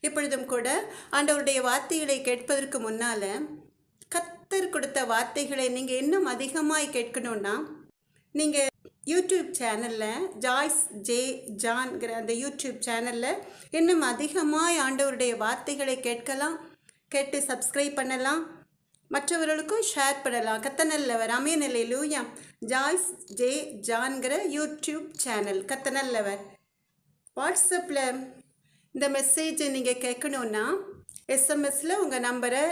இப்பொழுதும் கூட ஆண்டவருடைய வார்த்தைகளை கேட்பதற்கு முன்னால் கர்த்தர் கொடுத்த வார்த்தைகளை நீங்கள் இன்னும் அதிகமாக கேட்கணுன்னா நீங்கள் யூடியூப் சேனலில் ஜாய்ஸ் ஜே ஜான்கிற அந்த யூடியூப் சேனலில் இன்னும் அதிகமாக ஆண்டவருடைய வார்த்தைகளை கேட்கலாம், கேட்டு சப்ஸ்கிரைப் பண்ணலாம், மற்றவர்களுக்கும் ஷேர் பண்ணலாம். கர்த்தர் நல்லவர். ஆமென். அல்லேலூயா. ஜாய்ஸ் ஜே ஜான்கிற யூடியூப் சேனல் கர்த்தர் நல்லவர். வாட்ஸ்அப்பில் இந்த மெசேஜை நீங்கள் கேட்கணுன்னா எஸ்எம்எஸில் உங்கள் நம்பரை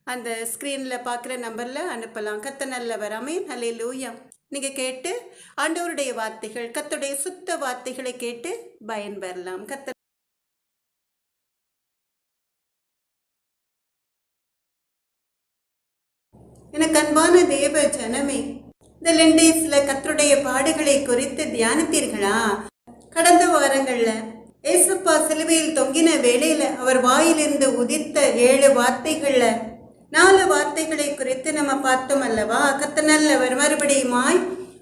அந்த ஸ்க்ரீனில் பார்க்குற நம்பரில் அனுப்பலாம். கர்த்தர் நல்லவர். ஆமென். அல்லேலூயா. நீங்கள் கேட்டு ஆண்டவருடைய வார்த்தைகள், கர்த்தருடைய சுத்த வார்த்தைகளை கேட்டு பயன் பெறலாம். கர்த்தர் எனக்கு அன்பான தேவ ஜனமே, இந்த லெண்டேஸில் கர்த்தருடைய பாடுகளை குறித்து தியானித்தீர்களா? கடந்த வாரங்களில் ஏசப்பா சிலுவையில் தொங்கின வேளையில் அவர் வாயிலிருந்து உதித்த 7 வார்த்தைகளில் 4 வார்த்தைகளை குறித்து நம்ம பார்த்தோம் அல்லவா? கர்த்தர் நல்லவர். மறுபடியுமாய்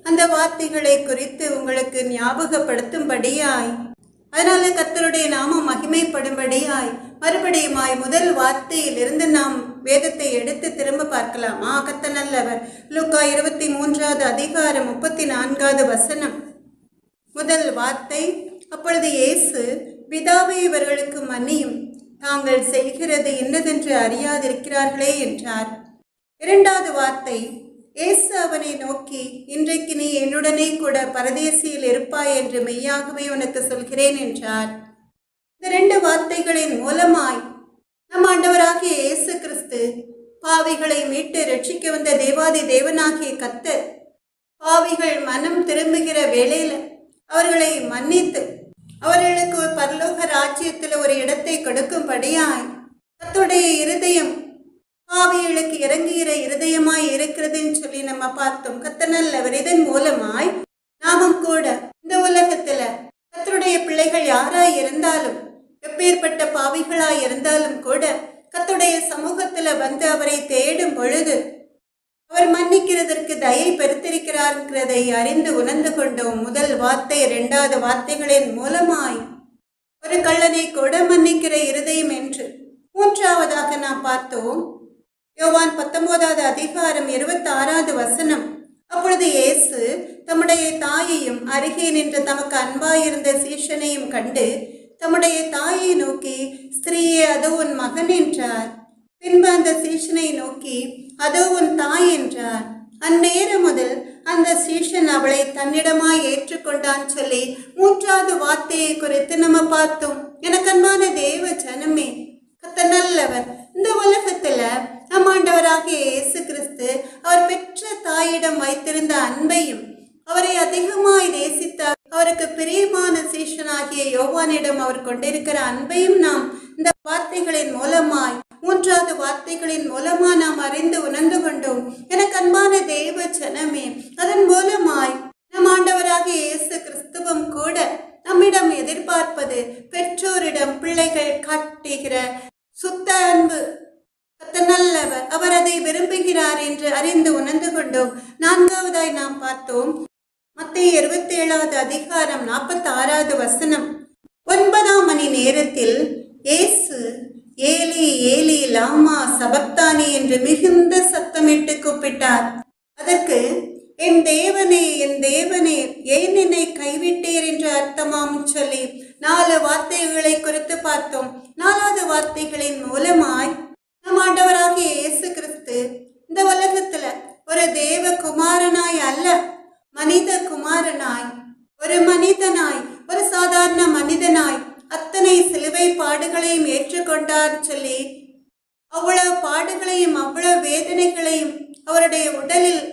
அந்த வார்த்தைகளை குறித்து உங்களுக்கு ஞாபகப்படுத்தும்படியாய், அதனால கர்த்தருடைய நாமம் மகிமைப்படும்படியாய் மறுபடியுமாய் முதல் வார்த்தையிலிருந்து நாம் வேதத்தை எடுத்து திரும்ப பார்க்கலாமா? கர்த்தர் நல்லவர். லூக்கா 23வது அதிகாரம் 34வது வசனம். முதல் வார்த்தை, அப்பொழுது இயேசு, பிதாவே இவர்களுக்கு மன்னியும், தாங்கள் செய்கிறது என்னதென்று அறியாதிருக்கிறார்களே என்றார். 2வது வார்த்தை, இயேசு அவனை நோக்கி, இன்றைக்கு நீ என்னுடனே கூட பரதேசியில் இருப்பாய் என்று மெய்யாகவே உனக்கு சொல்கிறேன் என்றார். இந்த 2 வார்த்தைகளின் மூலமாய் நம் ஆண்டவராகிய இயேசு கிறிஸ்து பாவிகளை மீட்டு ரட்சிக்க வந்த தேவாதி தேவனாகிய கர்த்தர் பாவிகள் மனம் திரும்புகிற வேளையில் அவர்களை மன்னித்து அவர்களுக்கு பரலோக ராஜ்யத்தில் ஒரு இடத்தை கொடுக்கும்படியாய் கர்த்தருடைய இருதயம் பாவிகளுக்கு இறங்குகிற இருதயமாய் இருக்கிறதுன்னு சொல்லி நம்ம பார்த்தோம். கர்த்தர் நல்லவர். இதன் மூலமாய் நாமும் கூட இந்த உலகத்துல கர்த்தருடைய பிள்ளைகள் யாராய் இருந்தாலும், எப்பேற்பட்ட பாவிகளாய் இருந்தாலும் கூட கர்த்தருடைய சமூகத்துல வந்து அவரை தேடும் பொழுது அவர் மன்னிக்கிறதற்கு தயை பெருத்திருக்கிறார்கிறதை அறிந்து உணர்ந்து கொண்டோம். முதல் வார்த்தை 2வது வார்த்தைகளின் மூலமாய் ஒரு கள்ளனை கூட மன்னிக்கிற இருதயம் என்று. 3வதாக நாம் பார்த்தோம் யோவான் 19வது அதிகாரம் 26வது வசனம். அப்பொழுது இயேசு தம்முடைய தாயையும் அருகே நின்று தமக்கு அன்பாயிருந்த சீஷனையும் கண்டு தம்முடைய தாயை நோக்கி, ஸ்திரீயே, அதோ உன் மகன் என்றார். பின்பு அந்த சீஷனை நோக்கி, அதோ உன் தாய் என்றார். அந்நேரம் முதல் அந்த சீஷன் அவளை தன்னிடமாய் ஏற்றுக்கொண்டான் சொல்லி 3வது வார்த்தையை குறித்து நம்ம பார்த்தோம். எனக்கு அன்பான தேவ ஜனமே, கர்த்தர் நல்லவர். இந்த உலகத்துல நம் ஆண்டவராகிய இயேசு கிறிஸ்து அவர் பெற்ற தாயிடம் வைத்திருந்த அன்பையும், அவரை அதிகமாய் நேசித்தார், அவருக்கு பிரியமான சீஷனாகிய யோவானிடம் அவர் கொண்டிருக்கிற அன்பையும் நாம் இந்த வார்த்தைகளின் மூலமாய் 3வது வார்த்தைகளின் மூலமா நாம் அறிந்து உணர்ந்து கொண்டோம். எனக்கு அன்பான தேவ ஜனமே, அதன் மூலமாய் நம் ஆண்டவராகிய இயேசு கிறிஸ்துவும் கூட நம்மிடம் எதிர்பார்ப்பது பெற்றோரிடம் பிள்ளைகள் காட்டுகிற சுத்த அன்பு. கர்த்தர் நல்லவர். அவர் அதை விரும்புகிறார் என்று அறிந்து உணர்ந்து கொண்டோம். 4வதாய் நாம் பார்த்தோம் மத்தேயு 27வது அதிகாரம் 46வது வசனம். 9ஆம் மணி நேரத்தில் இயேசு, ஏலி ஏலி லாமா சபக்தானி என்று மிகுந்த சத்தமிட்டு கூப்பிட்டார். அதற்கு, என் தேவனே என் தேவனே, ஏன் என்னை கைவிட்டீர் என்று அர்த்தமாம் சொல்லி 4 வார்த்தைகளை குறித்து பார்த்தோம். 4வது வார்த்தைகளின் மூலமாய் நம் ஆண்டவராகிய இயேசு கிறிஸ்து இந்த உலகத்துல ஒரு தேவ குமாரனாய் அல்ல, மனித குமாரனாய், ஒரு மனிதனாய், ஒரு சாதாரண மனிதனாய் அத்தனை சிலுவை பாடுகளையும் ஏற்றுக்கொண்டார் சொல்லி அவ்வளவு பாடுகளையும் அவ்வளவு வேதனைகளையும் அவருடைய உடலில்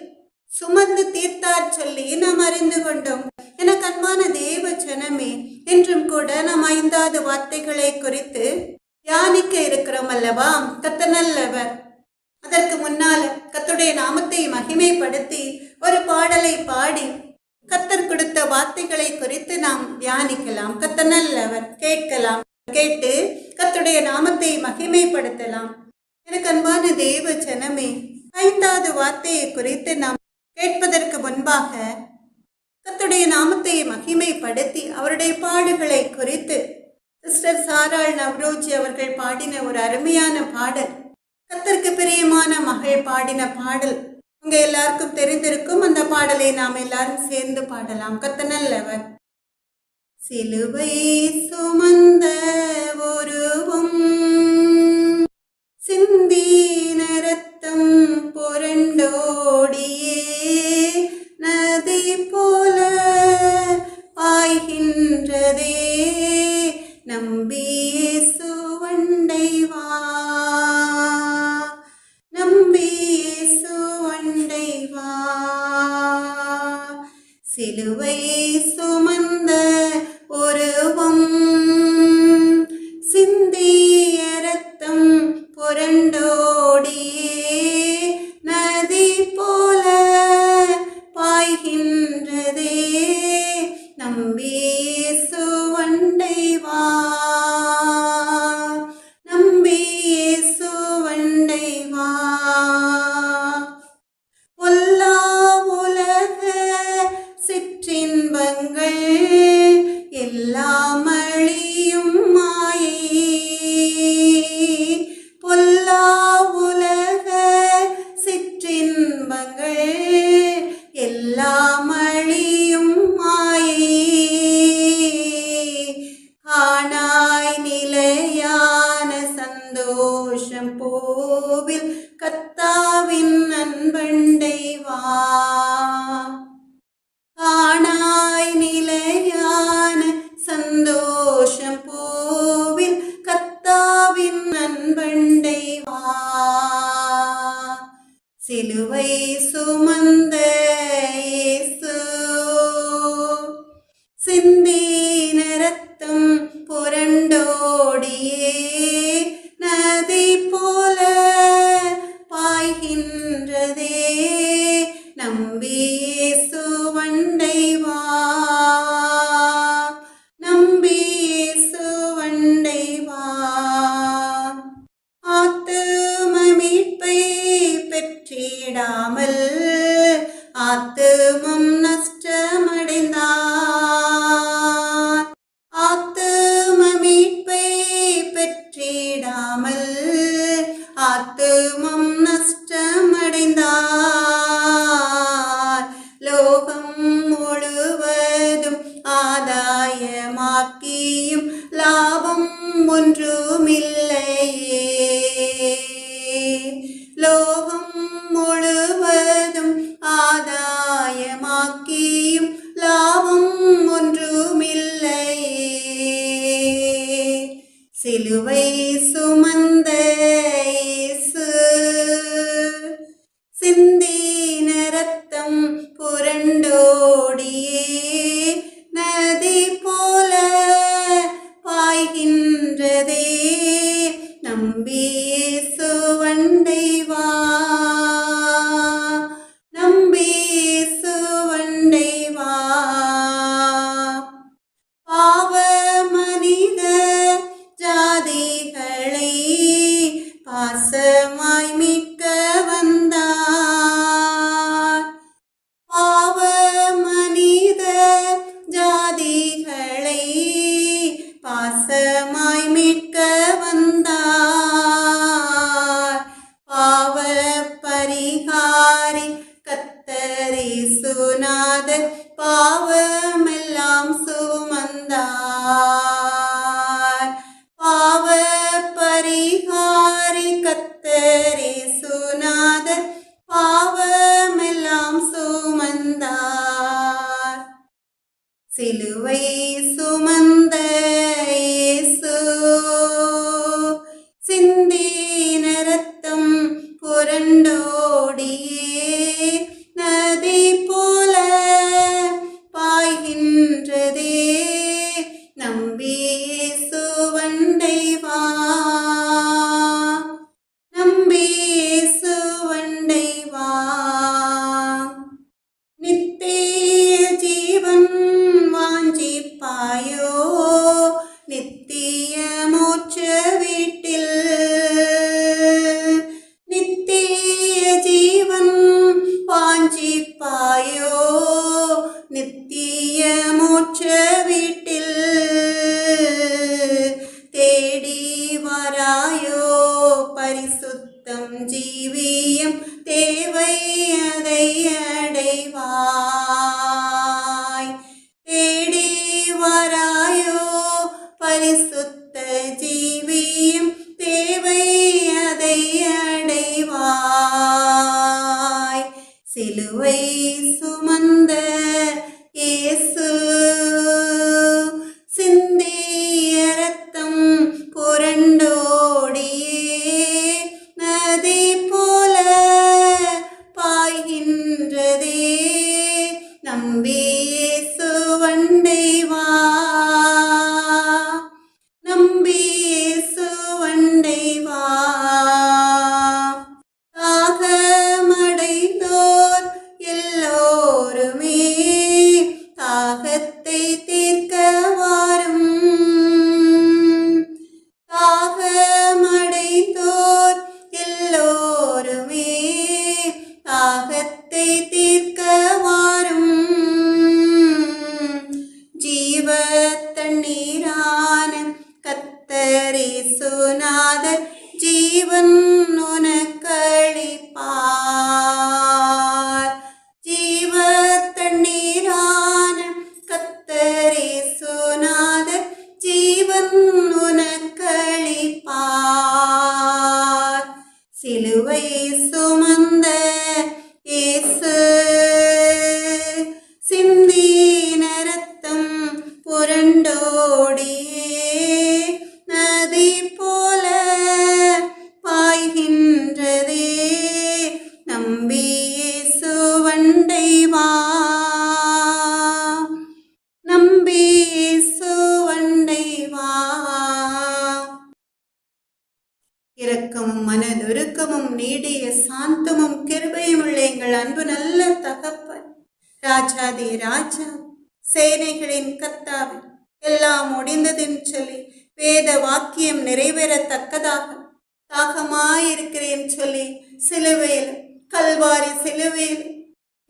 சுமந்து தீர்த்தார் சொல்லி நாம் அறிந்து கொண்டோம். எனக்கு அன்பான தேவ ஜனமே, என்றும் கூட நாம் 5வது வார்த்தைகளை குறித்து தியானிக்க இருக்கிறோம் அல்லவா? கர்த்தர் நல்லவர். அதற்கு முன்னால கர்த்தருடைய நாமத்தை மகிமைப்படுத்தி ஒரு பாடலை பாடி கர்த்தர் கொடுத்த வார்த்தைகளை குறித்து நாம் தியானிக்கலாம். கர்த்தர் நல்லவர். கேட்கலாம், கேட்டு கர்த்தருடைய நாமத்தை மகிமைப்படுத்தலாம். எனக்கு அன்பான தேவ ஜனமே, 5வது வார்த்தையை குறித்து நாம் கேட்பதற்கு முன்பாக கர்த்தருடைய நாமத்தை மகிமைப்படுத்தி அவருடைய பாடுகளை குறித்து சிஸ்டர் சாராள் நவ்ரோஜி அவர்கள் பாடின ஒரு அருமையான பாடல், கர்த்தருக்கு பிரியமான மகள் பாடின பாடல். உங்க எல்லாருக்கும் தெரிந்திருக்கும். அந்த பாடலை நாம் எல்லாரும் சேர்ந்து பாடலாம். கர்த்தர் நல்லவர். சிலுவை சுமந்த ஒருவம் சிந்தின ரத்தம் புரண்டோடியே நதி போல பாய்கின்றதே, நம்பி இயேசுவண்டை வா, நம்பி இயேசுவண்டை வா. சிலுவை சுமந்த ஒருவம் சிந்திய ரத்தம் புரண்டோடியே நதி போல பாய்கின்றதே, நம்பி இயேசுவண்டை வா, நம்பி இயேசுவண்டை வா. பொல்லா உலக சிற்றின்பங்கள் எல்லாம் அழியும் மாயை, பொல்லா உலக சிற்றின்பங்கள் எல்லாம் அழியும் மாயை, காணாய் நிலையான சந்தோஷம் பூவில் கர்த்தாவின் அன்பண்டை வா, காணாய் நிலையான சந்தோஷம் பூவில் கர்த்தாவின் அன்பண்டை வா. சிலுவை சுமந்த இயேசு சிந்தின ரத்தம் புரண்டோடியே நதி போல பாய்கின்றதே, நம்பி இயேசுவண்டை வா, நம்பி இயேசுவண்டை வா. ஆத்தும மீட்பை பெற்றிடாமல் ஆத்துமம் நஷ்டமடைந்தார், ஆத்தும மீட்பை பெற்றிடாமல் ஆத்துமம் நஷ்டமடைந்தார், லோகம் முழுவதும் ஆதாயமாக்கியும் லாபம் ஒன்றுமில்லையே, லோகம் முழுவதும் ஆதாயமாக்கியும் லாபம் ஒன்றுமில்லையே. சிலுவை சுமந்த இயேசு சிந்தின ரத்தம் புரண்டோடியே நதி போல பாய்கின்றதே, நம்பி இயேசுவண்டை வா, நம்பி இயேசுவண்டை வா. பாவ மனித ஜாதிகளை பாசமாய் மீட்க வந்தார், பாவ மனித ஜாதிகளை பாசமாய் மீட்க வந்தார், பாவ பரிகாரி கர்த்தர் இயேசுநாதர் பாவமெல்லாம் சுமந்தார், பாவ பரிகாரி கர்த்தர் இயேசுநாதர் பாவமெல்லாம் சுமந்தார். சிலுவை சுமந்த இயேசு சிந்தின ரத்தம் புரண்டோடியே நதி போல பாய்கின்றதே, நம்பி இயேசுவண்டை வா, நம்பி இயேசுவண்டை வா. நித்திய ஜீவன் வாஞ்சிப்பாயோ, நித்திய மோட்ச வீட்டில், நித்திய ஜீவன் வாஞ்சிப்பாயோ, நித்திய மோட்ச வீட்டில் கத்தரேசுநாதர் ஜீவன் உனக்களிப்பார். ஜீவ தண்ணீரான கத்தரேசுநாதர் ஜீவன் உனக்களிப்பார். சிலுவை சுமந்த இயேசு சிந்தின ரத்தம் புரண்டோடியே நதி போல பாய்கின்றதே. நம்பி இயேசு வண்டை வா, நம்பி இயேசு வண்டை வா. இரக்கமும் மனதுருக்கமும் நீடிய சாந்தமும் கிருபையும் உள்ள எங்கள் அன்பு நல்ல தகப்பன், ராஜாதி ராஜா, சேனைகளின் கர்த்தாவே, எல்லாம் முடிந்ததுன்னு சொல்லி வேத வாக்கியம் நிறைவேறத்தக்கதாக தாகமாயிருக்கிறேன் சொல்லி சிலுவையில், கல்வாரி சிலுவையில்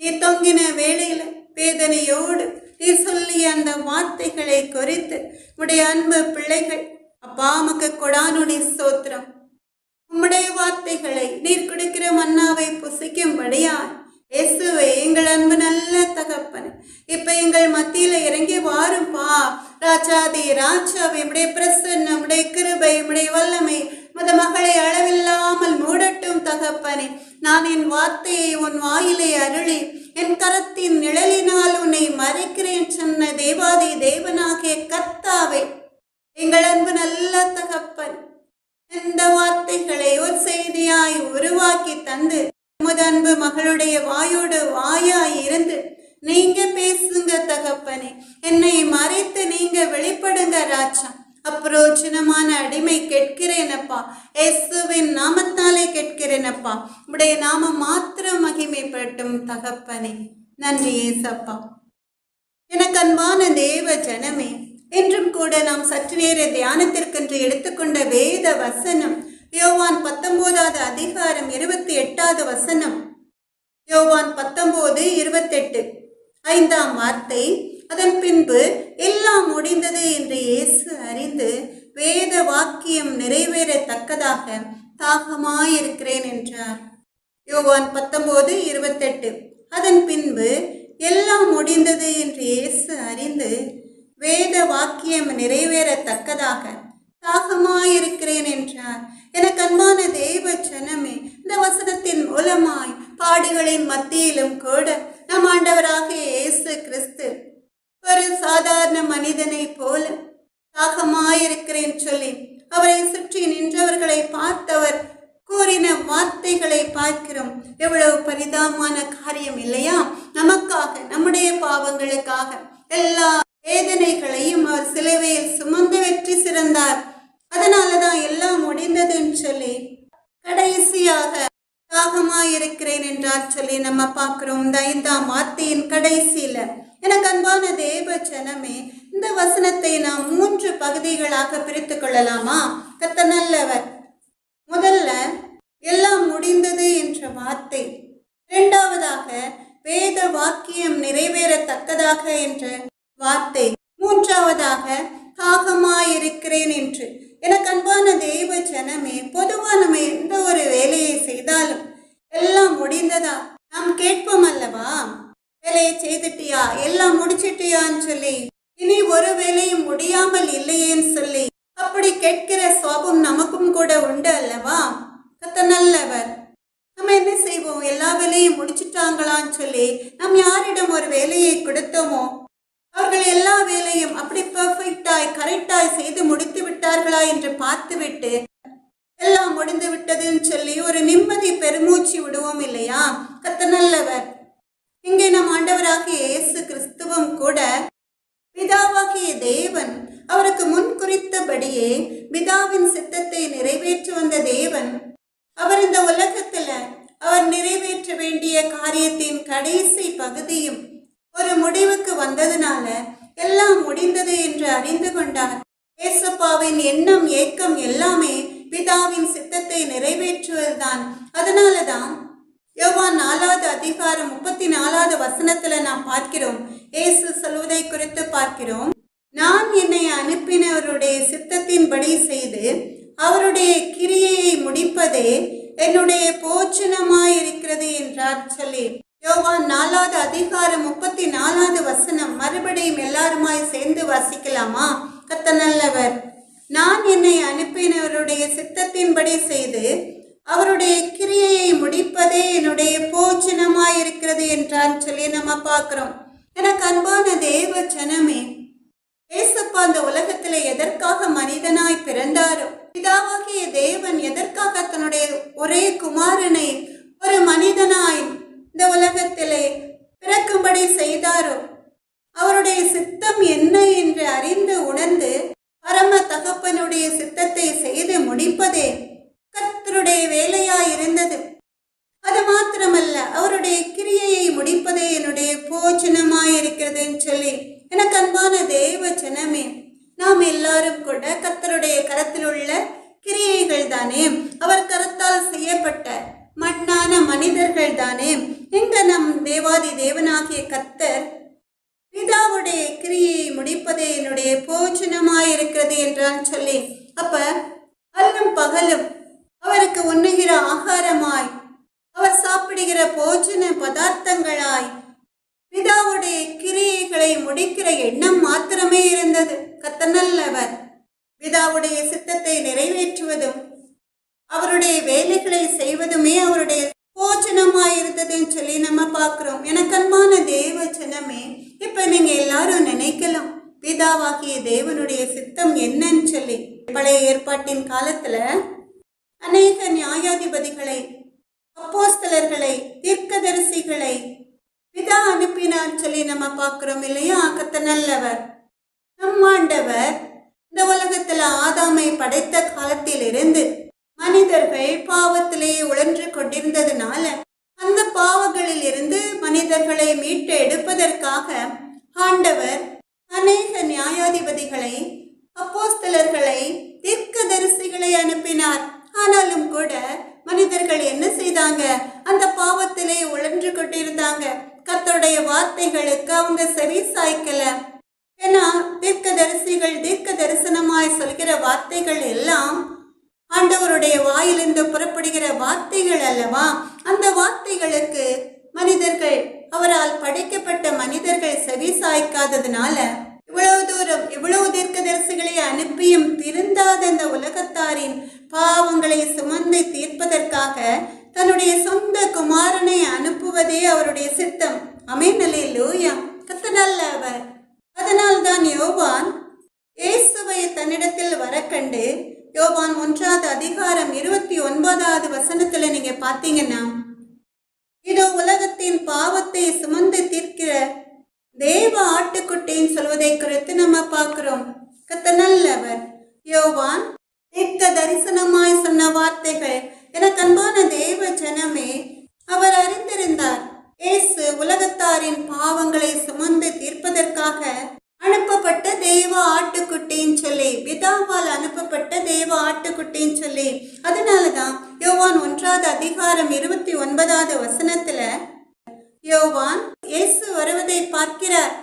நீர் தொங்கின வேளையில வேதனையோடு நீர் சொல்லிய அந்த வார்த்தைகளை குறித்து உடைய அன்பு பிள்ளைகள் அப்பா உமக்கு கொடானுடைய ஸ்தோத்திரம். உம்முடைய வார்த்தைகளை நீர் கொடுக்கிற மன்னாவை புசிக்கும்படியாய் இயேசுவே எங்கள் அன்பு நல்ல தகப்பன், இப்ப எங்கள் மத்தியில இறங்கி வாரும்பா. ராஜாதி ராஜாவே, உடைய பிரசன்னம், உடைய கிருபை, உடைய வல்லமை மத மகளை அளவில்லாமல் மூடட்டும் தகப்பனே. நான் என் வார்த்தையை உன் வாயிலை அருளி என் கரத்தின் நிழலினால் உன்னை மறைக்கிறேன் சொன்ன தேவாதி தேவனாகிய கர்த்தாவே, எங்கள் அன்பு நல்ல தகப்பன், இந்த வார்த்தைகளை ஒரு செய்தியாய் உருவாக்கி தந்து உமது அன்பு மகளுடைய வாயோடு வாயாய் இருந்து நீங்க பேசுங்க தகப்பனே. என்னை மறைத்து நீங்க வெளிப்படுங்க ராஜா. அப்ரோஜனமான அடிமை கேட்கிறேனப்பா, இயேசுவின் நாமத்தாலே கேட்கிறேனப்பா. உடைய நாமம் மாத்திரம் மகிமைப்படட்டும் தகப்பனே. நன்றி ஏசப்பா. எனக்கு அன்பான தேவ ஜனமே, என்றும் கூட நாம் சற்று நேர தியானத்திற்கென்று எடுத்துக்கொண்ட வேத வசனம் யோவான் 19வது அதிகாரம் 28வது வசனம். யோவான் 19:28 5ஆம் வார்த்தை. அதன் பின்பு எல்லாம் முடிந்தது என்று இயேசு அறிந்து வேத வாக்கியம் நிறைவேறத்தக்கதாக தாகமாயிருக்கிறேன் என்றார். யோவான் 19:28 அதன் பின்பு எல்லாம் முடிந்தது என்று இயேசு அறிந்து வேத வாக்கியம் நிறைவேறத்தக்கதாக தாகமாயிருக்கிறேன் என்றார். எனக்கு அன்பான தெய்வ ஜனமே, இந்த வசனத்தின் மூலமாய் பாடுகளின் மத்தியிலும் கூட நம் ஆண்டவராகிய இயேசு கிறிஸ்து ஒரு சாதாரண மனிதனை போல தாகமாயிருக்கிறேன் சொல்லி அவரை சுற்றி நின்றவர்களை பார்த்தவர் கூறின வார்த்தைகளை பார்க்கிறோம். எவ்வளவு பரிதாபமான காரியம் இல்லையா? நமக்காக, நம்முடைய பாவங்களுக்காக எல்லா வேதனைகளையும் அவர் சிலுவையில் சுமந்து வெற்றி சிறந்தார். அதனாலதான் எல்லாம் முடிந்ததுன்னு சொல்லி கடைசியாக தாகமாயிருக்கிறேன் என்றார் சொல்லி நம்ம பார்க்கிறோம். இந்த 5ஆம் வார்த்தையின் கடைசியில எனக்கு அன்பான தேவ ஜனமே, இந்த வசனத்தை நாம் 3 பகுதிகளாக பிரித்து கொள்ளலாமா? கர்த்தர் நல்லவர். முதல்ல எல்லாம் முடிந்தது என்ற வார்த்தை, இரண்டாவதாக வேத வாக்கியம் நிறைவேறத்தக்கதாக என்ற வார்த்தை, மூன்றாவதாக தாகமாயிருக்கிறேன் என்று. எனக்கு அன்பான தெய்வ ஜனமே, பொதுவா நம்ம எந்த ஒரு வேலையை செய்தாலும் எல்லாம் முடிந்ததா நாம் கேட்போம் அல்லவா? வேலையை செய்துட்டியா, எல்லாம் முடிச்சிட்டியான்னு சொல்லி, இனி ஒரு வேலையும் முடியாமல் இல்லையேன்னு சொல்லி அப்படி கேட்கிற சுவாபம் நமக்கும் கூட உண்டு அல்லவா? கர்த்தர் நல்லவர். நம்ம என்ன செய்வோம்? எல்லா வேலையும் முடிச்சிட்டாங்களான்னு சொல்லி நாம் யாரிடம் ஒரு வேலையை கொடுத்தோமோ அவர்கள் எல்லா வேலையும் அப்படி பெர்ஃபெக்டாய் கரெக்டாய் செய்து முடித்து விட்டார்களா என்று பார்த்துவிட்டு எல்லாம் முடிந்து விட்டதுன்னு சொல்லி ஒரு நிம்மதி பெருமூச்சு விடுவோம் இல்லையா? கர்த்தர் நல்லவர். இங்கே நம் ஆண்டவராகிய இயேசு கிறிஸ்துவும் கூட பிதாவாகிய தேவன் அவருக்கு முன் குறித்தபடியே பிதாவின் சித்தத்தை நிறைவேற்றி வந்த தேவன், அவர் இந்த உலகத்துல அவர் நிறைவேற்ற வேண்டிய காரியத்தின் கடைசி பகுதியும் ஒரு முடிவுக்கு வந்ததுனால எல்லாம் முடிந்தது என்று அறிந்து கொண்டார். ஏசப்பாவின் எண்ணம் ஏக்கம் எல்லாமே பிதாவின் சித்தத்தை நிறைவேற்றுவதுதான். அதனாலதான் யோவான் 4வது அதிகாரம் 34வது வசனத்துல நாம் பார்க்கிறோம். இயேசு சொல்வதை குறித்து பார்க்கிறோம். நான் என்னை அனுப்பினவருடைய சித்தத்தின்படி செய்து அவருடைய கிரியையை முடிப்பதே என்னுடைய போச்சனமாயிருக்கிறது என்றார் சொல்லி யோவான் 4வது அதிகாரம் 34வது வசனம் மறுபடியும் எல்லாருமாய் சேர்ந்து வாசிக்கலாமா? கர்த்தர் நல்லவர். நான் என்னை அனுப்பினவருடைய சித்தத்தின்படி செய்து அவருடைய கிரியையை முடிப்பதே என்னுடைய போச்சனமாயிருக்கிறது என்றார் சொல்லி நம்ம பார்க்கிறோம். எனக்கு அன்பான தேவ ஜனமே, ஏசப்பா அந்த உலகத்துல எதற்காக மனிதனாய் பிறந்தாரோ, பிதாவாகிய தேவன் எதற்காக தன்னுடைய ஒரே குமாரனை ஒரு மனிதனாய் இந்த உலகத்திலே பிறக்கும்படி செய்தாரோ, அவருடைய சித்தம் என்ன என்று அறிந்து உணர்ந்து பரம தகப்பனுடைய சித்தத்தை செய்து முடிப்பதே கர்த்தருடைய வேலையாய் இருந்தது. அது மாத்திரமல்ல, அவருடைய கிரியையை முடிப்பதே என்னுடைய போஜனமாய் இருக்கிறதுன்னு சொல்லி எனக்கு அன்பான தேவ ஜனமே, நாம் எல்லாரும் கூட கர்த்தருடைய கரத்தில் உள்ள கிரியைகள் தானே, அவர் கரத்தால் செய்யப்பட்ட மண்ணான மனிதர்கள் தானே. எங்க நம் தேவாதி தேவனாகிய கர்த்தர் பிதாவுடைய கிரியையை முடிப்பதே என்னுடைய போஜனமாயிருக்கிறது என்றான் சொல்லி, அப்ப அல்லும் பகலும் அவருக்கு உண்ணுகிற ஆகாரமாய், அவர் சாப்பிடுகிற போஜன பதார்த்தங்களாய் பிதாவுடைய கிரியைகளை முடிக்கிற எண்ணம் மாத்திரமே இருந்தது. கர்த்தர் நல்லவர். பிதாவுடைய சித்தத்தை நிறைவேற்றுவதும் அவருடைய வேலைகளை செய்வதுமே அவருடைய போஜனமாயிருந்ததுன்னு சொல்லி நம்ம பார்க்கிறோம். எனக்கு அன்பான தேவ ஜனமே, இப்ப நீங்க எல்லாரும் நினைக்கலாம், பிதாவாகிய தேவனுடைய சித்தம் என்னன்னு சொல்லி. பழைய ஏற்பாட்டின் காலத்துல அநேக நியாயாதிபதிகளை, அப்போஸ்தலர்களை, தீர்க்கதரிசிகளை பிதா அனுப்பினார் சொல்லி நம்ம பார்க்கிறோம் இல்லையா? கர்த்தர் நல்லவர். நம் ஆண்டவர் இந்த உலகத்துல ஆதாமை படைத்த காலத்தில் இருந்து மனிதர்கள் பாவத்திலே உழன்று கொண்டிருந்ததுனால அந்த பாவங்களில் இருந்து மனிதர்களை மீட்டு எடுப்பதற்காக ஆண்டவர் அநேக நியாயாதிபதிகளை, அப்போஸ்தலர்களை, தீர்க்கதரிசிகளை அனுப்பினார். ஆனாலும் கூட மனிதர்கள் என்ன செய்தாங்க? அந்த பாவத்திலே உழன்று கொண்டிருந்தாங்க. கர்த்தருடைய வார்த்தைகளுக்கு அவங்க செவி சாய்க்கல. ஏன்னா தீர்க்கதரிசிகள் தீர்க்க தரிசனமாய் சொல்கிற வார்த்தைகள் எல்லாம் ஆண்டவருடைய வாயிலிருந்து புறப்படுகிற வார்த்தைகள் அல்லவா? அந்த வார்த்தைகளுக்கு மனிதர்கள், அவரால் படைக்கப்பட்ட மனிதர்கள் செவி சாய்க்காததுனால இவ்வளவு தூரம் இவ்வளவு தீர்க்கதரிசிகளை அனுப்பியும் திருந்தாத அந்த உலகத்தாரின் பாவங்களை சுமந்து தீர்ப்பதற்காக தன்னுடைய சொந்த குமாரனை அனுப்புவதே அவருடைய சித்தம். ஆமென், அல்லேலூயா. கர்த்தர் நல்லவர். அதனால்தான் யோவான் இயேசுவை தன்னிடத்தில் வர கண்டு, யோவான் 1வது அதிகாரம் 29வது வசனத்துல நீங்க பாத்தீங்கன்னா, இதோ உலகத்தின் பாவத்தை சுமந்து தீர்க்கிற தேவ ஆட்டுக்குட்டின்னு சொல்வதை குறித்து நம்ம பார்க்கிறோம். கர்த்தர் நல்லவர். யோவான் தீர்க்க தரிசனமாய் சொன்ன வார்த்தைகள், எனக்கு அன்பான தேவ ஜனமே, அவர் அறிந்திருந்தார் இயேசு உலகத்தாரின் பாவங்களை சுமந்து தீர்ப்பதற்காக அனுப்பப்பட்ட தேவ ஆட்டுக்குட்டின்னு சொல்லி, பிதாவால் அனுப்பப்பட்ட தேவ ஆட்டுக்குட்டின்னு சொல்லி. அதனாலதான் யோவான் 1வது அதிகாரம் 29வது வசனத்துல யோவான் இயேசு வருவதை பார்க்கிறார்.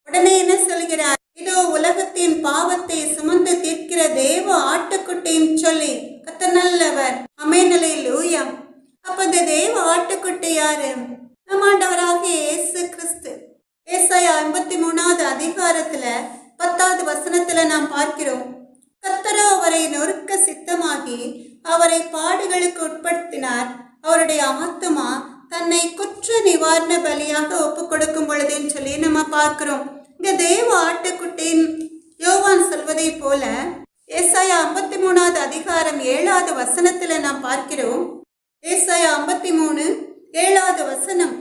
உடனே என்ன சொல்கிறார்? இதோ உலகத்தின் பாவத்தை சுமந்து தீர்க்கிற தேவ ஆட்டுக்குட்டின்னு சொல்லி. கர்த்தர் நல்லவர். ஆமென், அல்லேலூயா. அப்ப இந்த தேவ ஆட்டுக்குட்டி யாரு? நம் ஆண்டவராகிய இயேசு கிறிஸ்து. ஏசாயா 53வது அதிகாரத்துல 10வது வசனத்துல நாம் பார்க்கிறோம், கர்த்தரோ அவரை நொறுக்க சித்தமாகி அவரை பாடுகளுக்கு உட்படுத்தினார். அவருடைய ஆத்துமா தன்னை குற்ற நிவாரண பலியாக ஒப்பு கொடுக்கும் பொழுதுன்னு சொல்லி நம்ம பார்க்கிறோம். இங்க தேவ ஆட்டுக்குட்டின் யோவான் சொல்வதை போல ஏசாயா 53வது அதிகாரம் 7வது வசனத்துல நாம் பார்க்கிறோம். ஏசாயா 53 7வது வசனம்,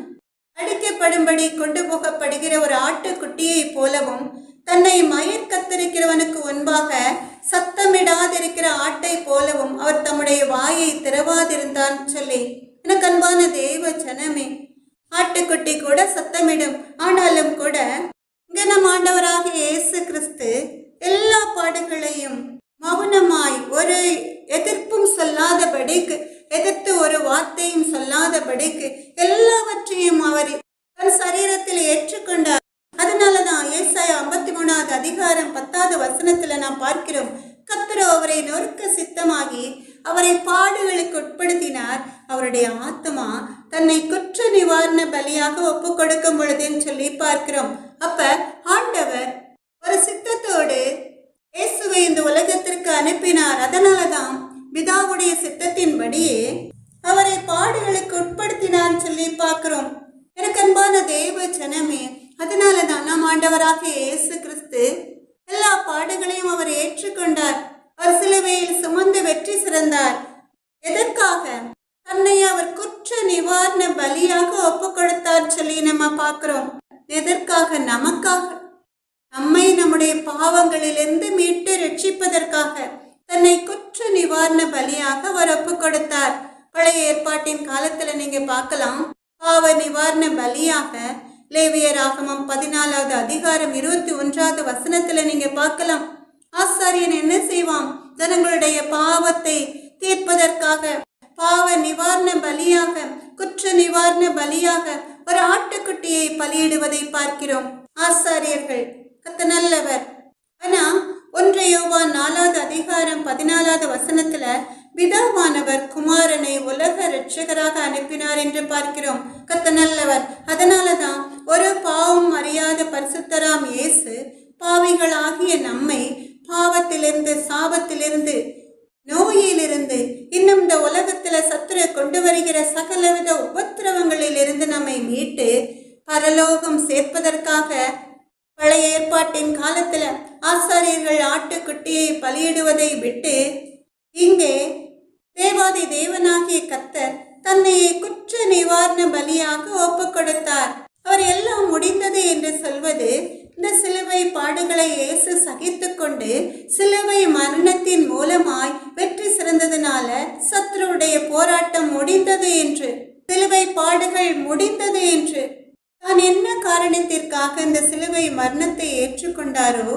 அடிக்கப்படும்படி கொண்டு போகப்படுகிற ஒரு ஆட்டுக்குட்டியை போலவும் தன்னை மயிர் கத்தரிக்கிறவனுக்கு முன்பாக சத்தமிடாதிருக்கிற ஆட்டை போலவும் அவர் தம்முடைய வாயை திறவாதிருந்தான் சொல்லி. எனக்கு அன்பான தேவ ஜனமே, ஆட்டுக்குட்டி கூட சத்தமிடும். ஆனாலும் கூட இங்க நம் ஆண்டவராகிய இயேசு கிறிஸ்து எல்லா பாடுகளையும் மௌனமாய், ஒரு எதிர்ப்பும் சொல்லாதபடிக்கு, எதிர்த்து ஒரு வார்த்தையும் சொல்லாதபடிக்கு எல்லாவற்றையும் அவர் தன் சரீரத்தில் ஏற்றுக்கொண்டார். அதனாலதான் ஏசாயா 53வது அதிகாரம் 10வது வசனத்துல நாம் பார்க்கிறோம், கர்த்தர் அவரை நொறுக்க சித்தமாகி அவரை பாடுகளுக்கு உட்படுத்தினார், அவருடைய ஆத்மா தன்னை குற்ற நிவாரண பலியாக ஒப்பு கொடுக்கும் பொழுதுன்னு சொல்லி பார்க்கிறோம். அப்ப ஆண்டவர் ஒரு சித்தத்தோடு இயேசுவை இந்த உலகத்திற்கு அனுப்பினார். அதனாலதான் பிதாவுடைய சித்தத்தின்படியே அவரை பாடுகளுக்கு உட்படுத்தினார் சொல்லி பார்க்கிறோம். எனக்கு அன்பான தேவ ஜனமே, அதனாலதான் நாம் ஆண்டவராக இயேசு கிறிஸ்து எல்லா பாடுகளையும் அவர் ஏற்றுக்கொண்டார். அவர் சிலுவையில் சுமந்து வெற்றி சிறந்தார். எதற்காக? தன்னை அவர் குற்ற நிவாரண பலியாக ஒப்பு கொடுத்தார் சொல்லி நம்ம பார்க்கிறோம். எதற்காக? நமக்காக, நம்மை நம்முடைய பாவங்களிலிருந்து மீட்டு ரட்சிப்பதற்காக தன்னை குற்ற நிவாரண பலியாக அவர் ஒப்பு கொடுத்தார். பழைய ஏற்பாட்டின் காலத்துல நீங்க பார்க்கலாம், பாவ நிவாரண பலியாக லேவியராகமம் 14வது அதிகாரம் 21வது வசனத்துல நீங்க பார்க்கலாம், ஆசாரியன் என்ன செய்வான்? ஜனங்களுடைய பாவத்தை தீர்ப்பதற்காக பாவ நிவாரண பலியாக, குற்ற நிவாரண பலியாக ஒரு ஆட்டுக்குட்டியை பலியிடுவதை பார்க்கிறோம். ஆசாரியர்கள் கர்த்தர் நல்லவர். ஆனா 1 யோவான் 4வது அதிகாரம் 14வது வசனத்துல பிதாவானவர் குமாரனை உலக இரட்சகராக அனுப்பினார் என்று பார்க்கிறோம். கர்த்தர் நல்லவர். அதனாலதான் ஒரு பாவம் அறியாத பரிசுத்தராம் இயேசு பாவிகளாகிய நம்மை பாவத்திலிருந்து, சாபத்திலிருந்து, நோயிலிருந்து, இன்னும் இந்த உலகத்துல சத்துரு கொண்டு வருகிற சகலவித உபத்திரவங்களில் இருந்து நம்மை மீட்டு பரலோகம் சேர்ப்பதற்காக பழைய ஏற்பாட்டின் காலத்துல ஆசாரியர்கள் ஆட்டுக்குட்டியை பலியிடுவதை விட்டு இங்கே தேவாதி தேவனாகிய கர்த்தர் தன்னை குற்ற நிவாரண பலியாக ஒப்பு கொடுத்தார். அவர் எல்லாம் முடிந்தது என்று சொல்வது, இந்த சிலுவை பாடுகளை இயேசு சகித்து கொண்டு சிலுவை மரணத்தின் மூலமாய் வெற்றி சிறந்ததுனால சத்துருடைய போராட்டம் முடிந்தது என்று, சிலுவை பாடுகள் முடிந்தது என்று, தான் என்ன காரணத்திற்காக இந்த சிலுவை மரணத்தை ஏற்றுக்கொண்டாரோ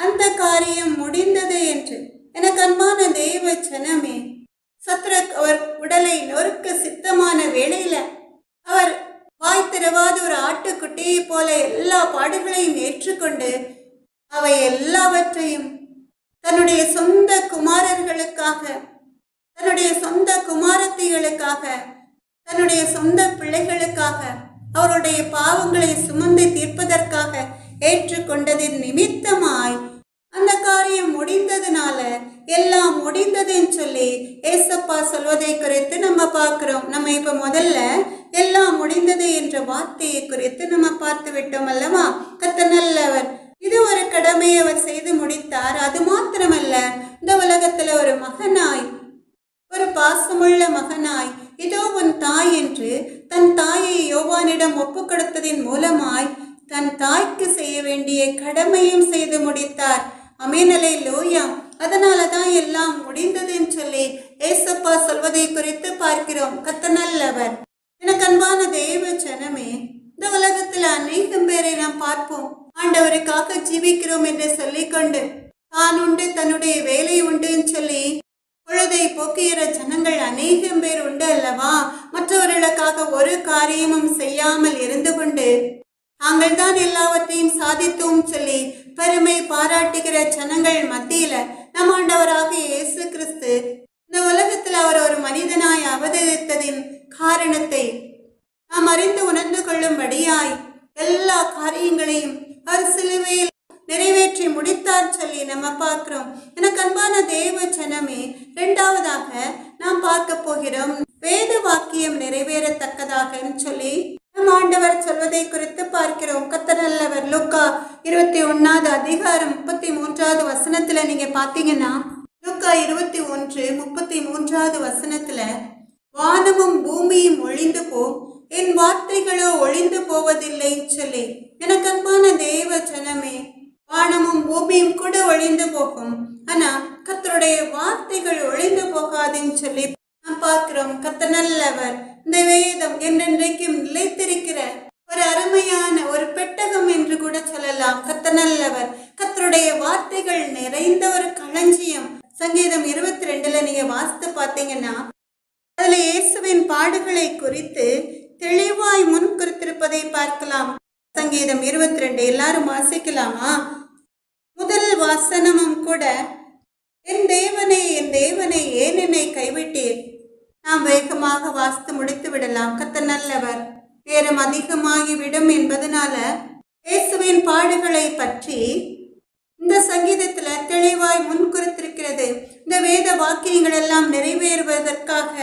அந்த காரியம் முடிந்தது என்று. எனக்கு அன்பான தேவ ஜனமே, சத்துரு அவர் உடலை நொறுக்க சித்தமான வேளையில அவர் வாய் திறவாத ஒரு ஆட்டுக்குட்டியை போல எல்லா பாடுகளையும் ஏற்றுக்கொண்டு அவை எல்லாவற்றையும் தன்னுடைய சொந்த குமாரர்களுக்காக, தன்னுடைய சொந்த குமாரத்திகளுக்காக, தன்னுடைய சொந்த பிள்ளைகளுக்காக அவருடைய பாவங்களை சுமந்து தீர்ப்பதற்காக ஏற்றுக்கொண்டதின் நிமித்தமாய் அந்த காரியம் முடிந்ததுனால எல்லாம் முடிந்ததுன்னு சொல்லி ஏசப்பா சொல்வதை குறித்து நம்ம பார்க்கிறோம். நம்ம இப்ப முதல்ல எல்லாம் முடிந்தது என்ற வார்த்தையை குறித்து நம்ம பார்த்து விட்டோம் அல்லவா? கர்த்தர் நல்லவர். இது ஒரு கடமையை அவர் செய்து முடித்தார். அது மாத்திரமல்ல, இந்த உலகத்துல ஒரு மகனாய், ஒரு பாசமுள்ள மகனாய், இதோ உன் தாய் என்று தன் தாயை யோவானிடம் ஒப்பு கொடுத்ததின் மூலமாய் தன் தாய்க்கு செய்ய வேண்டிய கடமையும் செய்து முடித்தார். ஆமென், அல்லேலூயா. அதனாலதான் எல்லாம் முடிந்ததுன்னு சொல்லி ஏசப்பா சொல்வதை குறித்து பார்க்கிறோம். கர்த்தர் நல்லவர். எனக்கு அன்பான தேவ ஜனமே, இந்த உலகத்துல அநேகம் பேரை நாம் பார்ப்போம், ஆண்டவருக்காக ஜீவிக்கிறோம் என்று சொல்லிக்கொண்டு தான் உண்டு தன்னுடைய வேலை உண்டுன்னு சொல்லி பொழுதை போக்குகிற ஜனங்கள் அநேகம் பேர் உண்டு அல்லவா? மற்றவர்களுக்காக ஒரு காரியமும் செய்யாமல் இருந்து கொண்டு தாங்கள் தான் எல்லாவற்றையும் சாதித்தோம் சொல்லி பெருமை பாராட்டுகிற ஜனங்கள் மத்தியில நம் ஆண்டவராக இயேசு கிறிஸ்து இந்த உலகத்தில் அவர் ஒரு மனிதனாய் அவதரித்ததின் காரணத்தை நாம் அறிந்து உணர்ந்து கொள்ளும்படியாய் எல்லா காரியங்களையும் அவர் சிலுவையில் நிறைவேற்றி முடித்தார் சொல்லி நம்ம பார்க்கிறோம். எனக்கு அன்பான தேவ ஜனமே, இரண்டாவதாக நாம் பார்க்க போகிறோம் வேத வாக்கியம் நிறைவேறத்தக்கதாக சொல்லி நம் ஆண்டவர் சொல்வதை குறித்து பார்க்கிறோம். கர்த்தர் நல்லவர். லூக்கா 21வது அதிகாரம் 33வது வசனத்துல நீங்க பாத்தீங்கன்னா, லூக்கா 21:33வது வசனத்துல, வானமும் பூமியும் ஒழிந்து போம், என் வார்த்தைகளோ ஒழிந்து போவதில்லைன்னு சொல்லி. எனக்கு அன்பான தேவ ஜனமே, வானமும் பூமியும் கூட ஒழிந்து போகும், ஆனா கர்த்தருடைய வார்த்தைகள் ஒழிந்து போகாதுன்னு சொல்லி நாம் பார்க்கிறோம். கர்த்தர் நல்லவர். இந்த வேதம் என்றென்றைக்கும் நிலைத்திருக்கிற ஒரு அருமையான ஒரு பெட்டகம் என்று கூட சொல்லலாம். கர்த்தர் நல்லவர். கர்த்தருடைய வார்த்தைகள் நிறைந்த ஒரு களஞ்சியம். சங்கீதம் 22ல நீங்க வாசித்து பார்த்தீங்கன்னா, அதுல இயேசுவின் பாடுகளை குறித்து தெளிவாய் முன் குறித்திருப்பதை பார்க்கலாம். சங்கீதம் 22 எல்லாரும் வாசிக்கலாமா? முதல் வாசனமும் கூட, என் தேவனே என் தேவனே ஏன் என்னை கைவிட்டீர். நாம் வேகமாக வாசித்து முடித்து விடலாம். கர்த்தர் நல்லவர், நேரம் அதிகமாகிவிடும் என்பதனால இயேசுவின் பாடுகளை பற்றி இந்த சங்கீதத்துல தெளிவாய் முன்குறித்திருக்கிறது. இந்த வேத வாக்கியங்கள் எல்லாம் நிறைவேறுவதற்காக,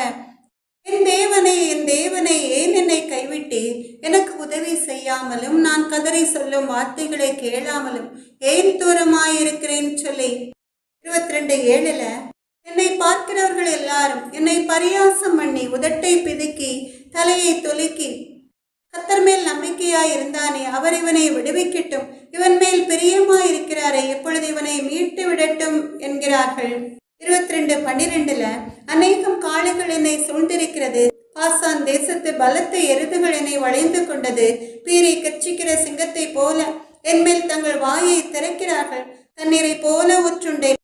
என் தேவனே ஏன் என்னை கைவிட்டீர், எனக்கு உதவி செய்யாமலும் நான் கதறி சொல்லும் வார்த்தைகளை கேளாமலும் ஏன் தூரமாயிருக்கிறேன் சொல்லி 22:7 என்னை பார்க்கிறவர்கள் எல்லாரும் என்னை பரியாசம் பண்ணி உதட்டை பிதுக்கி தலையை தொலுக்கி, கர்த்தர் மேல் நம்பிக்கையாய் இருந்தானே, அவர் இவனை விடுவிக்கட்டும், இவன் மேல் பிரியமாயிருக்கிறாரே, இப்பொழுது இவனை மீட்டு விடட்டும் என்கிறார்கள். 22:12 அநேகம் காளைகள் என்னை சூழ்ந்திருக்கிறது, பாசான் தேசத்து பலத்த எருதுகள் என்னை வளைந்து கொண்டது, பீரை கர்ச்சிக்கிற சிங்கத்தை போல என் மேல் தங்கள் வாயை திறக்கிறார்கள், தண்ணீரை போல ஊற்றுண்டேன்,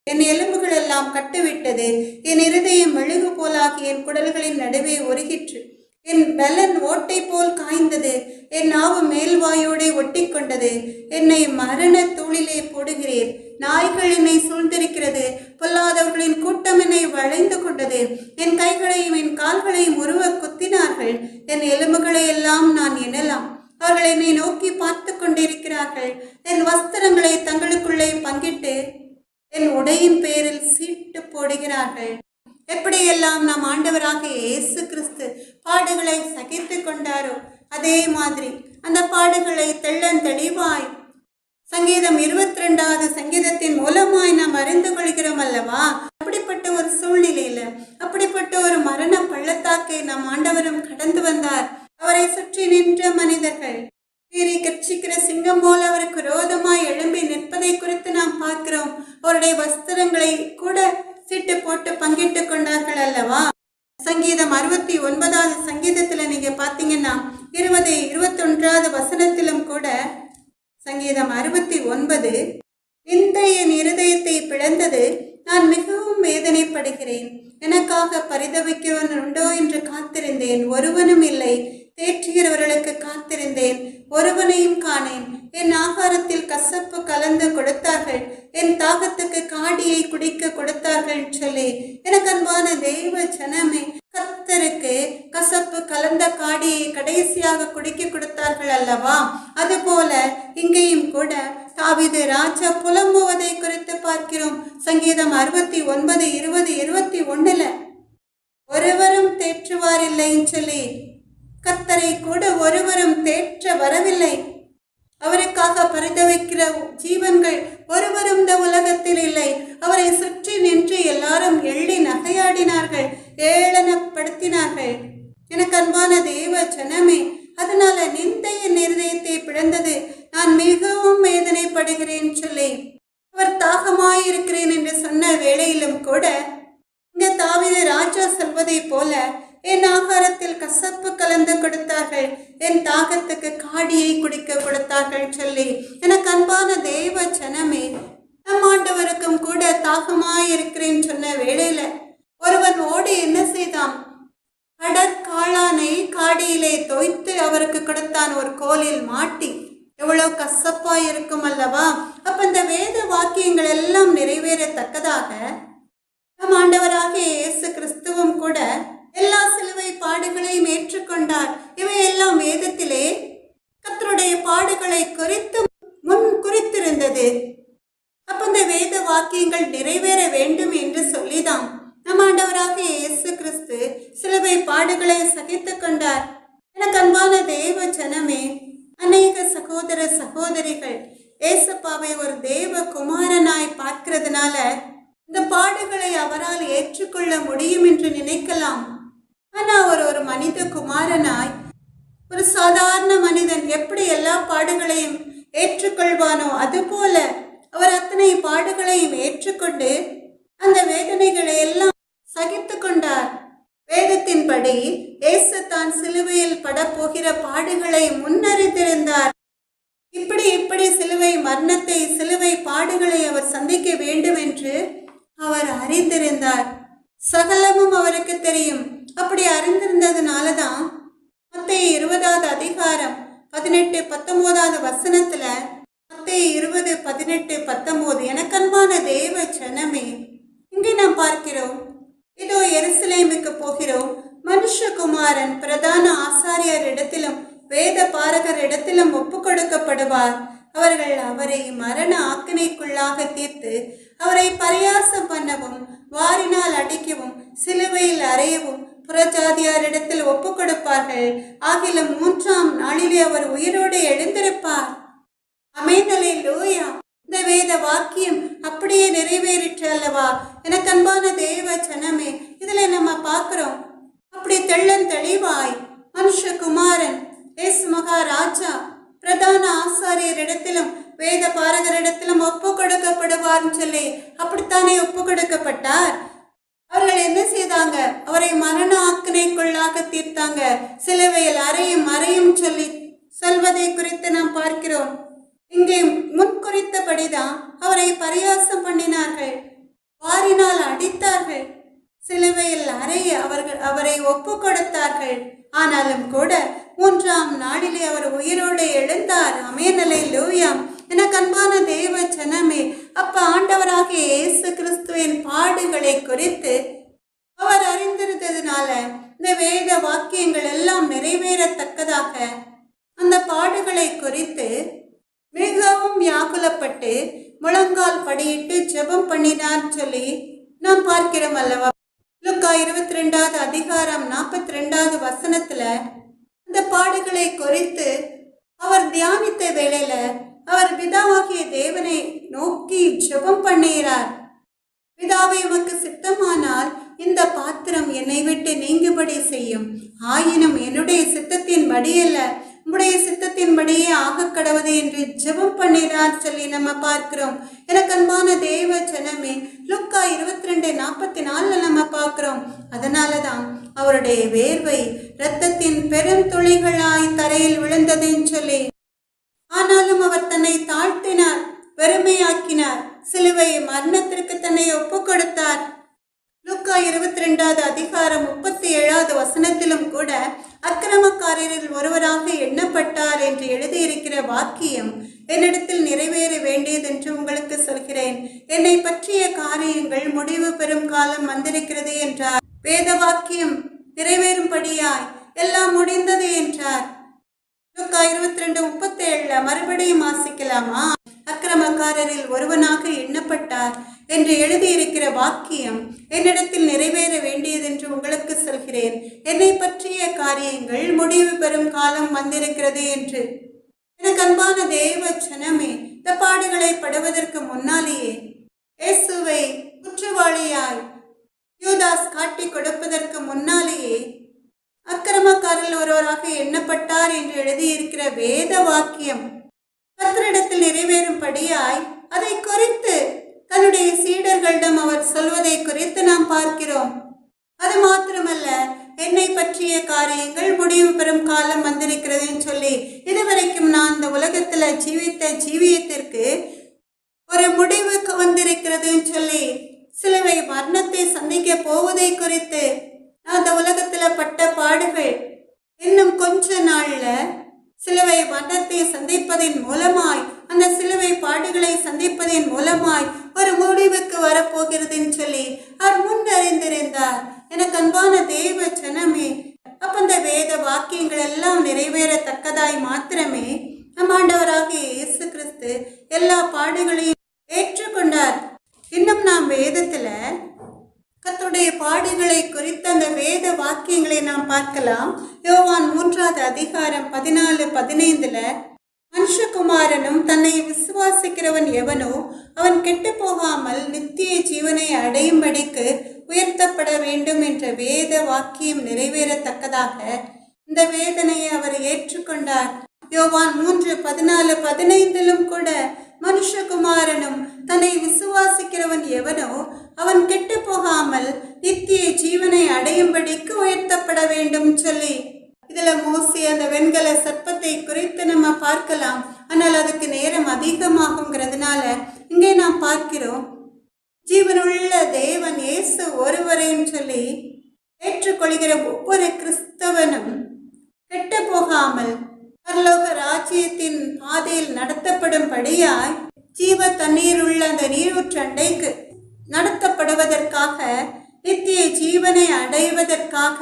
என் எலும்புகள் எல்லாம் கட்டுவிட்டது, என் இருதயம் மெழுகு போலாகி என் குடல்களின் நடுவே உருகிற்று, என் பலன் ஓட்டை போல் காய்ந்தது, என் நாவு மேல்வாயோடே ஒட்டி கொண்டது, என்னை மரண தூளிலே போடுகிறீர், நாய்கள் என்னை சூழ்ந்திருக்கிறது, பொல்லாதவர்களின் கூட்டம் என்னை வளைந்து கொண்டது, என் கைகளையும் என் கால்களையும் உருவ குத்தினார்கள், என் எலும்புகளை எல்லாம் நான் எண்ணலாம், அவர்கள் என்னை நோக்கி பார்த்து கொண்டிருக்கிறார்கள், என் வஸ்திரங்களை தங்களுக்குள்ளே பங்கிட்டு என் உடையின் பேரில் சீட்டு போடுகிறார்கள். எப்படியெல்லாம் நம் ஆண்டவராக இயேசு கிறிஸ்து பாடுகளை சகித்து கொண்டாரோ அதே மாதிரி அந்த பாடுகளை தெளிவாய் சங்கீதம் 22வது சங்கீதத்தின் மூலமாய் நாம் அறிந்து கொள்கிறோம் அல்லவா? அப்படிப்பட்ட ஒரு சூழ்நிலையில, அப்படிப்பட்ட ஒரு மரண பள்ளத்தாக்கை நம் ஆண்டவரும் கடந்து வந்தார். அவரை சுற்றி நின்ற மனிதர்கள் பீரை கர்ச்சிக்கிற சிங்கம் போல அவருக்கு விரோதமாய் எழும்பி நிற்பதை குறித்து நாம் பார்க்கிறோம். அவருடைய வஸ்திரங்களை கூட சீட்டு போட்டு பங்கிட்டு கொண்டார்கள் அல்லவா? சங்கீதம் 69வது சங்கீதத்துல நீங்க பாத்தீங்கன்னா 21வது வசனத்திலும் கூட, சங்கீதம் 69 இந்த என் இருதயத்தை பிளந்தது, நான் மிகவும் வேதனைப்படுகிறேன், எனக்காக பரிதவிக்கிறவன் உண்டோ என்று காத்திருந்தேன், ஒருவனும் இல்லை, தேற்றுகிறவர்களுக்கு காத்திருந்தேன், ஒருவனையும் காணேன், என் ஆகாரத்தில் கசப்பு கலந்து கொடுத்தார்கள், என் தாகத்துக்கு காடியை குடிக்க கொடுத்தார்கள் சொல்லி, எனக்கு அன்பான தெய்வ ஜனமே, கர்த்தருக்கு கசப்பு கலந்த காடியை கடைசியாக குடிக்க கொடுத்தார்கள் அல்லவா? அதுபோல இங்கேயும் கூட தாவீது ராஜா புலம்புவதை குறித்து பார்க்கிறோம். சங்கீதம் 69, 20, 21 ஒருவரும் தேற்றுவாரில்லை சொல்லி, கர்த்தரை கூட ஒருவரும் தேற்ற வரவில்லை, அவருக்காக பரிதவிக்கிற ஜீவன்கள் ஒருவரும் இந்த உலகத்தில் இல்லை. அவரை சுற்றி நின்று எல்லாரும் எள்ளி நகையாடினார்கள், ஏளனப்படுத்தினார்கள். எனக்கு அன்பான தேவ ஜனமே, அதனால நிந்தையின் இருதயத்தை பிளந்தது, நான் மிகவும் வேதனைப்படுகிறேன் சொல்லி, அவர் தாகமாயிருக்கிறேன் என்று சொன்ன வேளையிலும் கூட இங்க தாவீது ராஜா சொல்வதை போல, என் ஆகாரத்தில் கசப்பு கலந்து கொடுத்தார்கள், என் தாகத்துக்கு காடியை குடிக்க கொடுத்தார்கள் சொல்லி, எனக்கு அன்பான தேவ ஜனமே, நம் ஆண்டவருக்கும் கூட தாகமாயிருக்கிறேன் சொன்ன வேளையில ஒருவன் ஓடி என்ன செய்தான்? கடற்காளானை காடியிலே தோய்த்து அவருக்கு கொடுத்தான், ஒரு கோலில் மாட்டி. எவ்வளவு கசப்பா இருக்கும் அல்லவா? அப்ப இந்த வேத வாக்கியங்கள் எல்லாம் நிறைவேறத்தக்கதாக நம் ஆண்டவராக இயேசு கிறிஸ்துவும் கூட எல்லா சிலுவை பாடுகளையும் ஏற்றுக்கொண்டார். இவையெல்லாம் வேதத்திலே கர்த்தருடைய பாடுகளை குறித்து முன் குறித்திருந்தது. அப்ப இந்த வேத வாக்கியங்கள் நிறைவேற வேண்டும் என்று சொல்லிதான் நம் ஆண்டவராக இயேசு கிறிஸ்து சிலுவை பாடுகளை சகித்து கொண்டார். எனக்கு அன்பான தேவ ஜனமே, அநேக சகோதர சகோதரிகள் ஏசப்பாவை ஒரு தேவ குமாரனாய் பார்க்கிறதுனால இந்த பாடுகளை அவரால் ஏற்றுக்கொள்ள முடியும் என்று நினைக்கலாம். ஆனா அவர் ஒரு மனித குமாரனாய், ஒரு சாதாரண மனிதன் எப்படி எல்லா பாடுகளையும் ஏற்றுக்கொள்வானோ அதுபோல அவர் அத்தனை பாடுகளையும் ஏற்றுக்கொண்டு அந்த வேதனைகளை எல்லாம் சகித்து கொண்டார். வேதத்தின்படி இயேசு தான் சிலுவையில் படப்போகிற பாடுகளை முன்னறிந்திருந்தார். இப்படி சிலுவை மரணத்தை, சிலுவை பாடுகளை அவர் சந்திக்க வேண்டும் என்று அவர் அறிந்திருந்தார். சகலமும் அவருக்கு தெரியும். அப்படி அறிந்திருந்ததுனாலதான் மத்தேயு 20வது அதிகாரம் 18-19 வசனத்துல, மத்தேயு 20:18-19, எனக்கன்பான தேவ ஜனமே, இங்கே நாம் பார்க்கிறோம், இதோ எருசலேமுக்கு போகிறோம், மனுஷகுமாரன் பிரதான ஆசாரியரிடத்திலும் வேத பாரகரிடத்திலும் ஒப்பு கொடுக்கப்படுவார். அவர்கள் அவரை மரண ஆக்கினைக்குள்ளாக தீர்த்து அவரை பரியாசம் பண்ணவும் வாரினால் அடிக்கவும் சிலுவையில் அறையவும் புறஜாதியாரிடத்தில் ஒப்பு கொடுப்பார்கள். ஆகிலும் 3ஆம் நாளிலே அவர் உயிரோடு எழுந்திருப்பார். ஆமென், அல்லேலூயா. இந்த வேத வாக்கியம் அப்படியே நிறைவேறிற்று அல்லவா? எனக்கு அன்பான தேவ ஜனமே, இதுல நம்ம பார்க்கிறோம், அப்படி தெளிவாய் மனுஷகுமாரன் இயேசு மகாராஜா பிரதான ஆசாரியரிடத்திலும் வேத பாரகரிடத்திலும் ஒப்பு கொடுக்கப்படுவார்னு சொல்லி அப்படித்தானே ஒப்பு கொடுக்கப்பட்டார். அவர்கள் என்ன செய்தாங்க? அவரை மரண ஆக்கினைக்குள்ளாக தீர்த்தாங்க. சிலுவையில் அறையும் சொல்லி சொல்வதை குறித்து நாம் பார்க்கிறோம். இங்கே முன்குறித்தபடிதான் அவரை பரியாசம் பண்ணினார்கள், வாரினால் அடித்தார்கள், சிலுவையில் அறைய அவரை ஒப்பு கொடுத்தார்கள். ஆனாலும் கூட 3ஆம் நாளிலே அவர் உயிரோடு எழுந்தார். ஆமென், அல்லேலூயா. எனக்கு அன்பான தேவ ஜனமே, அப்ப ஆண்டவராகிய இயேசு கிறிஸ்துவின் பாடுகளை குறித்து அவர் அறிந்திருந்ததுனால இந்த வேத வாக்கியங்கள் எல்லாம் நிறைவேறத்தக்கதாக அந்த பாடுகளை குறித்து மிகவும் வியாகுலப்பட்டு முழங்கால் படியிட்டு ஜெபம் பண்ணினார் சொல்லி நாம் பார்க்கிறோம் அல்லவா? லூக்கா 22 அதிகாரம் 42 வசனத்துல இந்த பாடுகளை குறித்து அவர் தியானித்த வேளையில அவர் பிதாவாகிய தேவனை நோக்கி ஜெபம் பண்ணுகிறார். பிதாவை உமக்கு சித்தமானால் இந்த பாத்திரம் என்னை விட்டு நீங்கும்படி செய்யும், ஆயினும் என்னுடைய சித்தத்தின் படியல்ல உம்முடைய சித்தத்தின்படியே ஆக கடவுது என்று ஜெபம் பண்ணினார் சொல்லி நம்ம பார்க்கிறோம். எனக்கு அன்பான தேவ ஜனமே, லூக்கா 22:44 நம்ம பார்க்கிறோம். அதனாலதான் அவருடைய வேர்வை இரத்தத்தின் பெரும் துளிகளாய் தரையில் விழுந்ததுன்னு சொல்லி, ஆனாலும் அவர் தன்னை தாழ்த்தினார், வெறுமையாக்கினார், சிலுவை மரணத்திற்கு தன்னை ஒப்பு கொடுத்தார். லூக்கா 22 அதிகாரம் 37 வசனத்திலும் கூட அக்கிரமக்காரரில் ஒருவராக எண்ணப்பட்டார் என்று எழுதியிருக்கிற வாக்கியம் என்னிடத்தில் நிறைவேற வேண்டியது என்று உங்களுக்கு சொல்கிறேன். என்னை பற்றிய காரியங்கள் முடிவு பெறும் காலம் வந்திருக்கிறது என்றார். வேத வாக்கியம் நிறைவேறும்படியாய் எல்லாம் முடிந்தது என்றார். லூக்கா 22:37 மறுபடியும் வாசிக்கலாமா? அக்கிரமக்காரரில் ஒருவனாக எண்ணப்பட்டார் என்று எழுதியிருக்கிற வாக்கியம் என்னிடத்தில் நிறைவேற வேண்டியது என்று உங்களுக்கு சொல்கிறேன். என்னை பற்றிய காரியங்கள் முடிவு பெறும் காலம் வந்திருக்கிறது என்று. எனக்கு அன்பான தேவ ஜனமே, இந்த பாடுகளை படுவதற்கு முன்னாலேயே இயேசுவை குற்றவாளியாய் யூதாஸ் காட்டி கொடுப்பதற்கு முன்னாலேயே அக்கிரமக்காரரில் ஒருவராக எண்ணப்பட்டார் என்று எழுதியிருக்கிற வேத வாக்கியம் கர்த்தரிடத்தில் நிறைவேறும்படியாய் அதை குறித்து தன்னுடைய சீடர்களிடம் அவர் சொல்வதை குறித்து நாம் பார்க்கிறோம். அது மாத்திரமல்ல, என்னை பற்றிய காரியங்கள் முடிவு பெறும் காலம் வந்திருக்கிறதுன்னு சொல்லி இதுவரைக்கும் நான் இந்த உலகத்துல ஜீவித்த ஜீவியத்திற்கு ஒரு முடிவுக்கு வந்திருக்கிறதுன்னு சொல்லி சிலுவை மரணத்தை சந்திக்க போவதை குறித்து அந்த உலகத்துல பட்ட பாடுகள் இன்னும் கொஞ்ச நாள்ல சிலுவை மரணத்தை சந்திப்பதின் மூலமாய், அந்த சிலுவை பாடுகளை சந்திப்பதின் மூலமாய் ஒரு முடிவுக்கு வரப்போகிறதுன்னு சொல்லி அவர் முன்னறிந்திருந்தார். எனக்கு அன்பான தேவ ஜனமே, அப்ப இந்த வேத வாக்கியங்கள் எல்லாம் நிறைவேறத்தக்கதாய் மாத்திரமே நம் ஆண்டவராகிய இயேசு கிறிஸ்து எல்லா பாடுகளையும் ஏற்றுக்கொண்டார். இன்னும் நாம் வேதத்துல கர்த்தருடைய பாடுகளை குறித்த அந்த வேத வாக்கியங்களை நாம் பார்க்கலாம். யோவான் 3 அதிகாரம் 14-15 மனுஷகுமாரனும் தன்னை விசுவாசிக்கிறவன் எவனோ அவன் கெட்டு போகாமல் நித்திய ஜீவனை அடையும்படிக்கு உயர்த்தப்பட வேண்டும் என்ற வேத வாக்கியம் நிறைவேறத்தக்கதாக இந்த வேதனையை அவர் ஏற்றுக்கொண்டார். யோவான் 3:14-15 கூட மனுஷகுமாரனும் தன்னை விசுவாசிக்கிறவன் எவனோ அவன் கெட்டு போகாமல் நித்திய ஜீவனை அடையும்படிக்கு உயர்த்தப்பட வேண்டும் சொல்லி இதுல மோசே அந்த வெண்கல சர்ப்பத்தை குறித்து நம்ம பார்க்கலாம். ஆனால் அதுக்கு நேரம் அதிகமாகுங்கிறதுனால இங்கே நாம் பார்க்கிறோம், ஜீவனுள்ள தேவன் இயேசு ஒருவரையும் சொல்லி ஏற்றுக்கொள்கிற ஒவ்வொரு கிறிஸ்தவனும் கெட்டு போகாமல் பரலோக ராஜ்யத்தின் பாதையில் நடத்தப்படும்படியாய் ஜீவ தண்ணீர் உள்ள அந்த நீரூற்றண்டைக்கு நடத்தப்படுவதற்காக, நித்திய ஜீவனை அடைவதற்காக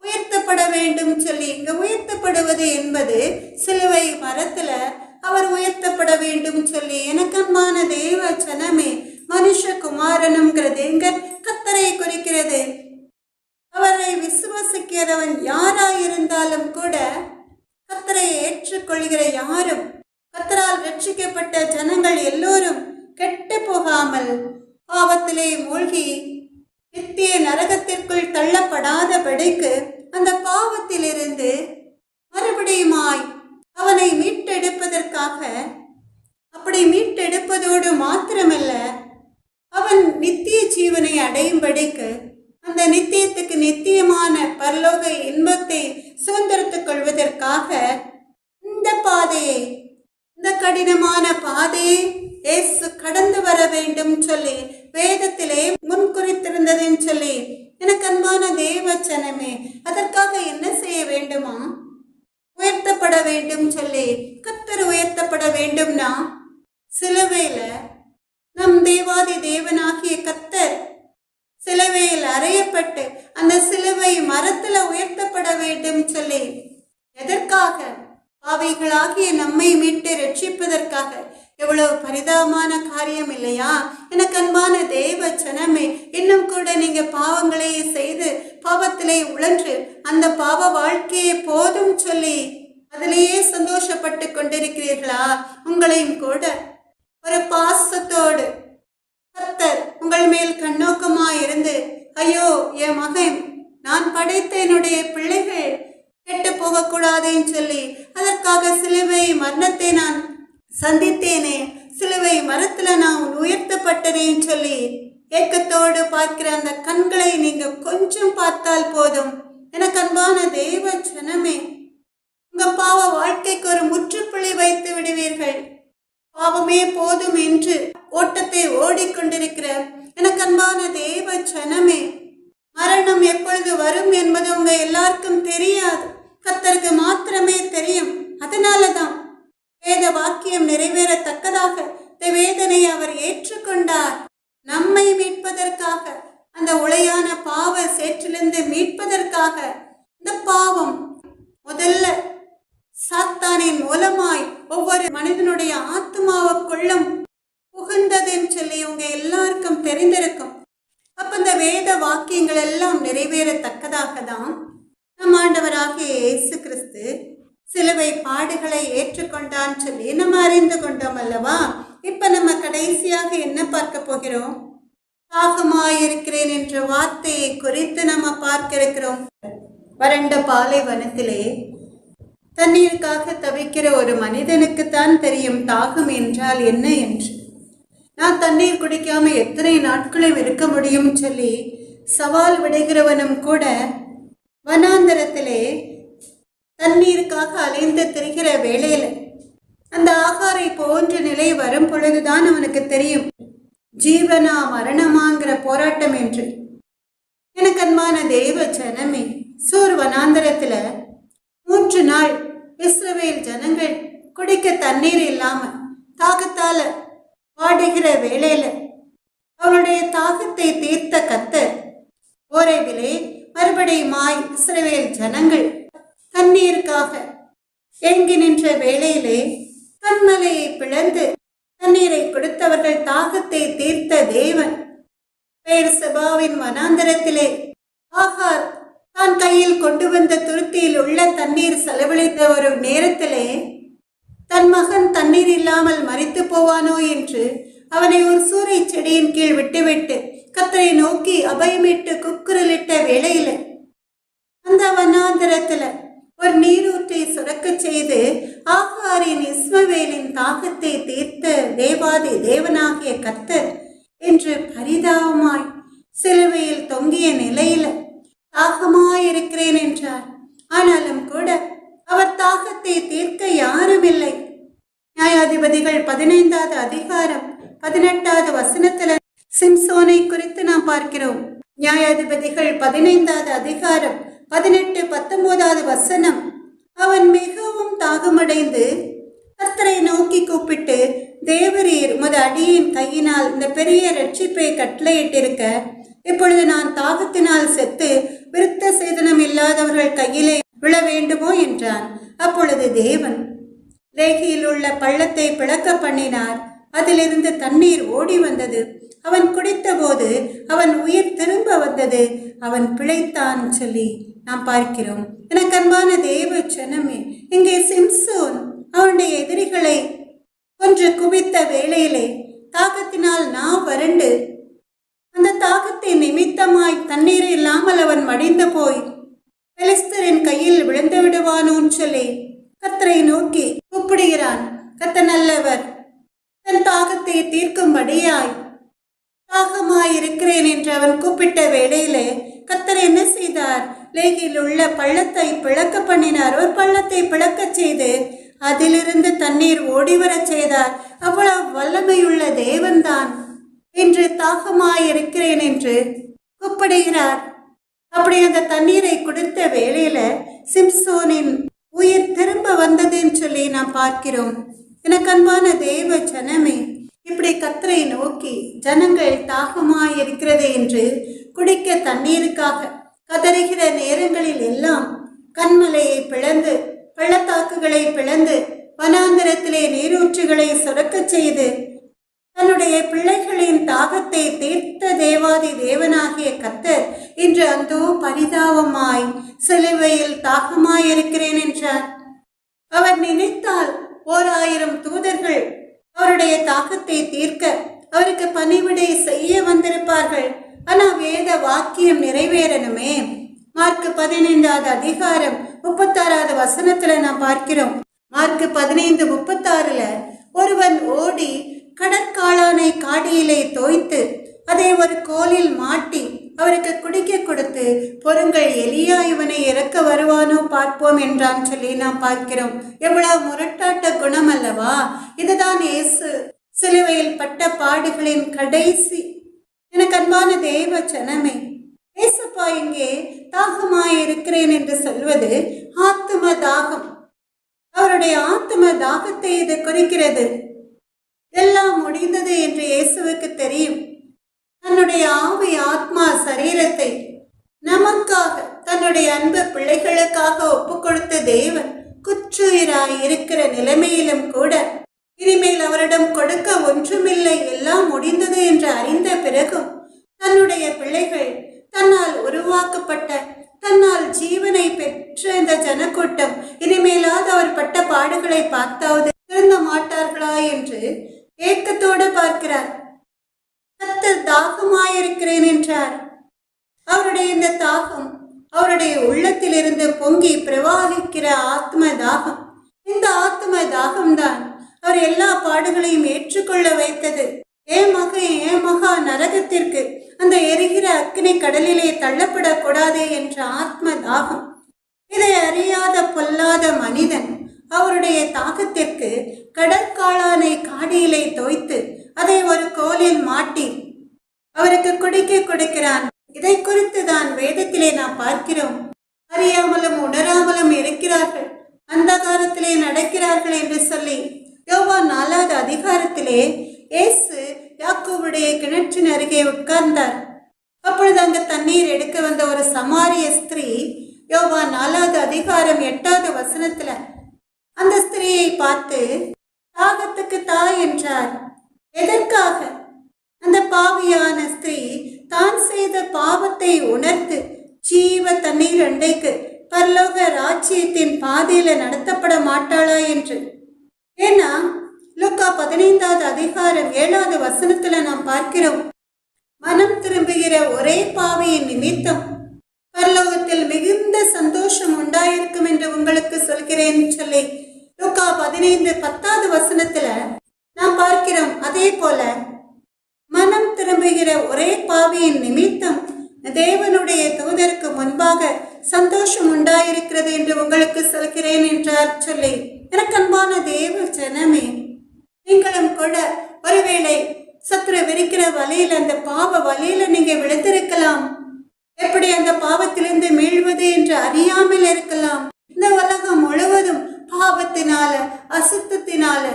உயர்த்தப்பட வேண்டும் சொல்லி, இங்க உயர்த்தப்படுவது என்பது சிலுவை மரத்துல அவர் உயர்த்தப்பட வேண்டும் சொல்லி. எனக்கன்பான தேவ ஜனமே, மனுஷகுமாரனுங்கிறது எங்க கர்த்தரை குறிக்கிறது. அவரை விசுவாசிக்கிறவன் யாராயிருந்தாலும் கூட, கர்த்தரை ஏற்றுக்கொள்கிற யாரும், கர்த்தரால் ரட்சிக்கப்பட்ட ஜனங்கள் எல்லோரும் கெட்டு போகாமல் பாவத்திலே மூழ்கி நித்திய நரகத்திற்குள் தள்ளப்படாதபடிக்கு அந்த பாவத்திலிருந்து மறுபடியுமாய் அவனை மீட்டெடுப்பதற்காக, அப்படி மீட்டெடுப்பதோடு மாத்திரமல்ல, அவன் நித்திய ஜீவனை அடையும்படிக்கு, அந்த நித்தியத்துக்கு நித்தியமான பரலோக இன்பத்தை சுதந்திரத்துக் கொள்வதற்காக இந்த பாதையை, இந்த கடினமான பாதையை இயேசு கடந்து வர வேண்டும் சொல்லி வேதத்திலே முன்குறித்திருந்ததுன்னு சொல்லி. எனக்கு அன்பான தேவ ஜனமே, அதற்காக என்ன செய்ய வேண்டுமா? உயர்த்தப்பட வேண்டும் சொல்லி. கர்த்தர் உயர்த்தப்பட வேண்டும்னா, சிலுவையில நம் தேவாதி தேவனாகிய கர்த்தர் சிலுவையில் அறையப்பட்டு அந்த சிலுவை மரத்துல உயர்த்தப்பட வேண்டும் சொல்லி. எதற்காக? பாவிகளாகிய நம்மை மீட்டு ரட்சிப்பதற்காக. எவ்வளவு பரிதாபமான காரியம் இல்லையா? எனக்கு அன்பான தேவ ஜனமே, இன்னும் கூட நீங்க பாவங்களையே செய்து பாவத்திலே உழன்று அந்த பாவ வாழ்க்கையை போதும் சொல்லி அதிலேயே சந்தோஷப்பட்டு கொண்டிருக்கிறீர்களா? உங்களையும் கூட ஒரு பாசத்தோடு கர்த்தர் உங்கள் மேல் கண்ணோக்கமா இருந்து, ஐயோ என் மகன், நான் படைத்த என்னுடைய பிள்ளைகள் கெட்டு போகக்கூடாதுன்னு சொல்லி அதற்காக சிலுவை மரணத்தை நான் சந்தித்தேனே, சிலுவை மரத்துல நான் உயர்த்தப்பட்டேன்னு சொல்லி ஏக்கத்தோடு பார்க்கிற அந்த கண்களை நீங்க கொஞ்சம் பார்த்தால் போதும். எனக்கு அன்பான தேவ ஜனமே, உங்க பாவ வாழ்க்கைக்கு ஒரு முற்றுப்புள்ளி வைத்து விடுவீர்கள். பாவமே போதும் என்று ஓட்டத்தை ஓடிக்கொண்டிருக்கிற எனக்கு அன்பான தேவ ஜனமே, மரணம் எப்பொழுது வரும் என்பது உங்க எல்லாருக்கும் தெரியாது, கர்த்தருக்கு மாத்திரமே தெரியும். அதனாலதான் வேத வாக்கியம் நிறைவேறத்தக்கதாக இந்த வேதனை அவர் ஏற்றுக்கொண்டார். நம்மை மீட்பதற்காக, அந்த உளையான பாவ சேற்றிலிருந்து மீட்பதற்காக. இந்த பாவம் முதல்ல சாத்தானின் மூலமாய் ஒவ்வொரு மனிதனுடைய ஆத்மாவுக்குள்ளும் புகுந்ததுன்னு சொல்லி உங்க எல்லாருக்கும் தெரிந்திருக்கும். அப்ப இந்த வேத வாக்கியங்கள் எல்லாம் நிறைவேறத்தக்கதாக தான் நம் ஆண்டவராகிய இயேசு கிறிஸ்து சிலுவை பாடுகளை ஏற்றுக்கொண்டான்னு சொல்லி நம்ம அறிந்து கொண்டோம் அல்லவா? இப்ப நம்ம கடைசியாக என்ன பார்க்க போகிறோம்? தாகமாயிருக்கிறேன் என்ற வார்த்தையை குறித்து நம்ம பார்க்க இருக்கிறோம். வறண்ட பாலைவனத்திலே தண்ணீருக்காக தவிக்கிற ஒரு மனிதனுக்குத்தான் தெரியும் தாகம் என்றால் என்ன என்று. நான் தண்ணீர் குடிக்காம எத்தனை நாட்களும் இருக்க முடியும் சொல்லி சவால் விடுகிறவனும் கூட வனாந்தரத்திலே தண்ணீருக்காக அலைந்து திரிகிற வேளையில அந்த ஆகாரை போன்ற நிலை வரும் பொழுதுதான் அவனுக்கு தெரியும் ஜீவனா மரணமாங்கிற போராட்டம் என்று. எனக்கு அன்பான தேவ ஜனமே, சூர் வனாந்தரத்துல 3 நாள் இஸ்ரவேல் ஜனங்கள் குடிக்க தண்ணீர் இல்லாம தாகத்தால வாடுகிற வேளையில அவருடைய தாகத்தை தீர்த்த கர்த்தர் ஓரேவிலே மறுபடியுமாய் இஸ்ரவேல் ஜனங்கள் தண்ணீருக்காக ஏங்கி நின்ற வேளையிலே கண்மலையை பிளந்து தண்ணீரை கொடுத்தவர்கள் தாகத்தை தீர்த்த தேவன் பெயர்செபாவின் வனாந்தரத்திலே ஆகார் தான் கையில் கொண்டு வந்த துருத்தியில் உள்ள தண்ணீர் செலவழித்த ஒரு நேரத்திலே தன் மகன் தண்ணீர் இல்லாமல் மரித்து போவானோ என்று அவனை ஒரு சூறை செடியின் கீழ் விட்டுவிட்டு கர்த்தரை நோக்கி அபயமிட்டு குக்குரலிட்ட வேளையில அந்த வனாந்தரத்துல ஒரு நீரூற்றை சுரக்க செய்து ஆகாரின் இஸ்மவேலின் தாகத்தை தீர்த்த தேவாதி தேவனாகிய கர்த்தர் என்று பரிதாபமாய் சிலுவையில் தொங்கிய நிலையில தாகமாயிருக்கிறேன் என்றார். ஆனாலும் கூட அவர் தாகத்தை தீர்க்க யாரும் இல்லை. நியாயாதிபதிகள் 15வது அதிகாரம் 18வது வசனத்துல சிம்சோனை குறித்து நாம் பார்க்கிறோம். நியாயாதிபதிகள் 15வது அதிகாரம் 18-19வது வசனம். அவன் மிகவும் தாகமடைந்து கர்த்தரை நோக்கி கூப்பிட்டு, தேவரீர் உமது அடியின் கையினால் இந்த பெரிய ரட்சிப்பை கட்டளையிட்டிருக்க, இப்பொழுது நான் தாகத்தினால் செத்து விருத்த சேதனம் இல்லாதவர்கள் கையிலே விழ வேண்டுமோ என்றான். அப்பொழுது தேவன் லேகியில் உள்ள பள்ளத்தை பிளக்க பண்ணினார். அதிலிருந்து தண்ணீர் ஓடி வந்தது. அவன் குடித்த போது அவன் உயிர் திரும்ப வந்தது, அவன் பிழைத்தான் சொல்லி நாம் பார்க்கிறோம். எனக்கு அன்பான தேவ ஜனமே, இங்கே சிம்சோன் அவனுடைய எதிரிகளை கொன்று குவித்த வேளையிலே தாகத்தினால் வறண்டு அந்த தாகத்தை நிமித்தமாய் தண்ணீர் இல்லாமல் அவன் மடிந்து போய் பெலிஸ்தரின் கையில் விழுந்து விடுவானோன்னு சொல்லி கர்த்தரை நோக்கி கூப்பிடுகிறான். கர்த்தர் நல்லவர், தன் தாகத்தை தீர்க்கும்படியாய் தாகமாயிருக்கிறேன் என்று அவன் கூப்பிட்ட வேளையிலே கர்த்தர் என்ன செய்தார்? லேகியில் உள்ள பள்ளத்தை பிளக்க பண்ணினார். ஒரு பள்ளத்தை பிளக்க செய்து அதிலிருந்து தண்ணீர் ஓடிவர செய்தார். அவ்வளவு வல்லமையுள்ள தேவன்தான் இன்று தாகமாயிருக்கிறேன் என்று கூப்பிடுகிறார். அப்படி அந்த தண்ணீரை குடித்த வேளையில சிம்சோனின் உயிர் திரும்ப வந்ததுன்னு சொல்லி நாம் பார்க்கிறோம். எனக்கு அன்பான தேவ ஜனமே, இப்படி கர்த்தரை நோக்கி ஜனங்கள் தாகமாயிருக்கிறது என்று குடிக்க தண்ணீருக்காக கதறுகிற நேரங்களில் எல்லாம் கண்மலையை பிளந்து பள்ளத்தாக்குகளை பிளந்து வனாந்தரத்திலே நீரூற்றுகளை சுரக்க செய்து தன்னுடைய பிள்ளைகளின் தாகத்தை தீர்த்த தேவாதி தேவனாகிய கர்த்தர் இன்று அந்தோ பரிதாபமாய் சிலுவையில் தாகமாயிருக்கிறேன் என்றார். அவர் நினைத்தால் 1000 தூதர்கள் அவருடைய தாகத்தை தீர்க்க அவருக்கு பணிவிடை செய்ய வந்திருப்பார்கள். ஆனா வேத வாக்கியம் நிறைவேறணுமே. மார்க் 15வது அதிகாரம் 36வது வசனத்துல நாம் பார்க்கிறோம். மார்க் 15:36 ஒருவன் ஓடி கடற்காளானை காடியிலே தோய்த்து அதை ஒரு கோலில் மாட்டி அவருக்கு குடிக்க கொடுத்து, பொருங்கள், எலியா இவனை இறக்க வருவானோ பார்ப்போம் என்றான் சொல்லி நாம் பார்க்கிறோம். எவ்வளவு முரட்டாட்ட குணம் அல்லவா! இதுதான் இயேசு சிலுவையில் பட்ட பாடுகளின் கடைசி. எனக்கு அன்பான தேவ ஜனமே, இயேசுப்பா இங்கே தாகமாயிருக்கிறேன் என்று சொல்வது ஆத்தும தாகம். அவருடைய ஆத்தும தாகத்தை இது குறிக்கிறது. எல்லாம் முடிந்தது என்று இயேசுவுக்கு தெரியும். தன்னுடைய ஆவி ஆத்மா சரீரத்தை நமக்காக தன்னுடைய அன்பு பிள்ளைகளுக்காக ஒப்பு கொடுத்த தேவன் குற்றுயிராய் இருக்கிற நிலைமையிலும் கூட இனிமேல் அவரிடம் கொடுக்க ஒன்றுமில்லை, எல்லாம் முடிந்தது என்று அறிந்த பிறகும் தன்னுடைய பிள்ளைகள், தன்னால் உருவாக்கப்பட்ட, தன்னால் ஜீவனை பெற்ற இந்த ஜனக்கூட்டம் இனிமேலாவது அவர் பட்ட பாடுகளை பார்த்தாவது திருந்த மாட்டார்களா என்று ஏக்கத்தோடு பார்க்கிறார். கர்த்தர் தாகமாயிருக்கிறேன் என்றார். அவருடைய இந்த தாகம் அவருடைய உள்ளத்திலிருந்து பொங்கி பிரவாகிக்கிற ஆத்ம தாகம். இந்த ஆத்ம தாகம்தான் அவர் எல்லா பாடுகளையும் ஏற்றுக்கொள்ள வைத்தது. ஏமகா நரகத்திற்கு, அந்த எரிகிற அக்கினி கடலிலே தள்ளப்படக்கூடாது என்ற ஆத்ம தாகம். இதை அறியாத பொல்லாத மனிதன் அவருடைய தாகத்திற்கு கடற்காளானை காடியிலே தோய்த்து அதை ஒரு கோலில் மாட்டி அவருக்கு குடிக்க கொடுக்கிறான். இதை குறித்து தான் வேதத்திலே நாம் பார்க்கிறோம். அறியாமலும் உணராமலும் இருக்கிறார்கள், அந்தகாரத்திலே நடக்கிறார்கள் என்று சொல்லி யோவான் 4வது அதிகாரத்திலே இயேசு யாக்கோபுடைய கிணற்றின் அருகே உட்கார்ந்தார். அப்பொழுது அங்கு தண்ணீர் எடுக்க வந்த ஒரு சமாரிய ஸ்திரீ, யோவான் 4வது அதிகாரம் 8வது வசனத்துல அந்த ஸ்திரீயை பார்த்து தாகத்துக்கு தா என்றார். எதற்காக? அந்த பாவியான ஸ்திரீ தான் செய்த பாவத்தை உணர்ந்து ஜீவ தண்ணீர் அண்டைக்கு பரலோக ராஜ்யத்தின் பாதையில நடத்தப்பட மாட்டாளா என்று. ஏன்னா லூக்கா 15வது அதிகாரம் 7வது வசனத்துல நாம் பார்க்கிறோம், மனம் திரும்புகிற ஒரே பாவியின் நிமித்தம் பரலோகத்தில் மிகுந்த சந்தோஷம் உண்டாயிருக்கும் என்று உங்களுக்கு சொல்கிறேன் சொல்லி லூக்கா 15:10வது வசனத்துல நாம் பார்க்கிறோம். அதே போல மனம் திரும்புகிற ஒரே பாவியின் நிமித்தம் தேவனுடைய தூதருக்கு முன்பாக சந்தோஷம் உண்டாயிருக்கிறது என்று உங்களுக்கு சொல்கிறேன் என்றார் சொல்லி. எனக்கு அன்பான தேவ ஜனமே, நீங்களும் கூட ஒருவேளை சத்துரு விரிக்கிற வலையில, அந்த பாவ வலையில நீங்க விழுந்திருக்கலாம். எப்படி அந்த பாவத்திலிருந்து மீள்வது என்று அறியாமல் இருக்கலாம். இந்த உலகம் முழுவதும் பாவத்தினால, அசுத்தத்தினால,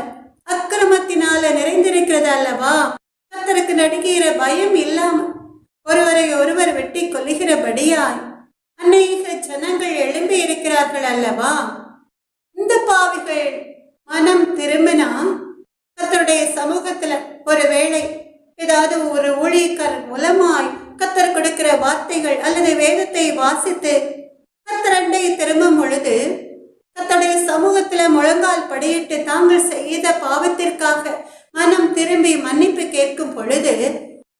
அக்கிரமத்தினால நிறைந்திருக்கிறது அல்லவா? கர்த்தருக்கு நடுகிற பயம் இல்லாம ஒருவரை ஒருவர் வெட்டி கொல்லுகிறபடியாய் அநேக ஜனங்கள் எழும்பி இருக்கிறார்கள் அல்லவா? இந்த பாவிகள் மனம் திரும்பினா கர்த்தருடைய சமூகத்துல ஒருவேளை ஏதாவது ஒரு ஊழியக்காரர் மூலமாய் கர்த்தர் கொடுக்கிற வார்த்தைகள் அல்லது வேதத்தை வாசித்து கர்த்தரண்டை திரும்பும் பொழுது கர்த்தருடைய சமூகத்துல முழங்கால் படியிட்டு தாங்கள் செய்த பாவத்திற்காக மனம் திரும்பி மன்னிப்பு கேட்கும் பொழுது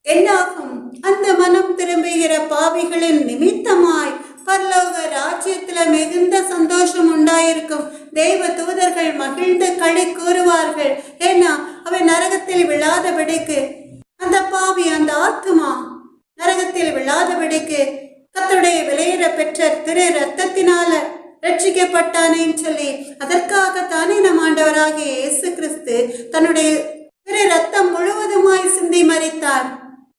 என்னாகும்? அந்த மனம் திரும்புகிற பாவிகளின் நிமித்தமாய் பரலோக ராஜ்யத்துல மிகுந்த சந்தோஷம் உண்டாயிருக்கும். தெய்வ தூதர்கள் மகிழ்ந்து களி கூறுவார்கள். ஏன்னா அவன் நரகத்தில் விழாதபடிக்கு, அந்த பாவி, அந்த ஆத்துமா நரகத்தில் விழாதபடிக்கு கர்த்தருடைய விலையேற பெற்ற திரு ரத்தத்தினால ரட்சிக்கப்பட்டானேன்னு சொல்லி அதற்காகத்தானே நம் ஆண்டவராகிய இயேசு கிறிஸ்து தன்னுடைய திரு ரத்தம் முழுவதுமாய் சிந்தி மரித்தார்.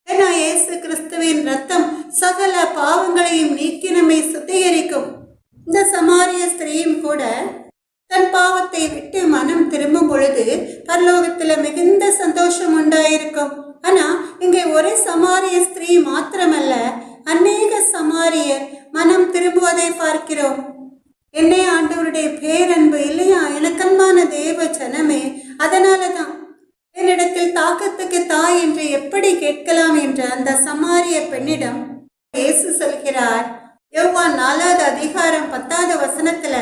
ஏன்னா இயேசு கிறிஸ்துவின் ரத்தம் சகல பாவங்களையும் நீக்கி நம்மை சுத்திகரிக்கும். இந்த சமாரிய ஸ்திரீயும் கூட தன் பாவத்தை விட்டு மனம் திரும்பும் பொழுது பரலோகத்துல மிகுந்த சந்தோஷம் உண்டாயிருக்கும். ஆனா இங்கே ஒரே சமாரிய ஸ்திரீ மாத்திரமல்ல, அநேக சமாரியர் மனம் திரும்புவதை பார்க்கிறோம். என்னே ஆண்டவருடைய பேரன்பு இல்லையா? எனக்கன்பான தேவ ஜனமே, அதனாலதான் என்னிடத்தில் தாகத்துக்கு தாய் என்று எப்படி கேட்கலாம் என்ற அந்த சமாரிய பெண்ணிடம் இயேசு சொல்கிறார். யோவான் 4வது அதிகாரம் 10வது வசனத்துல,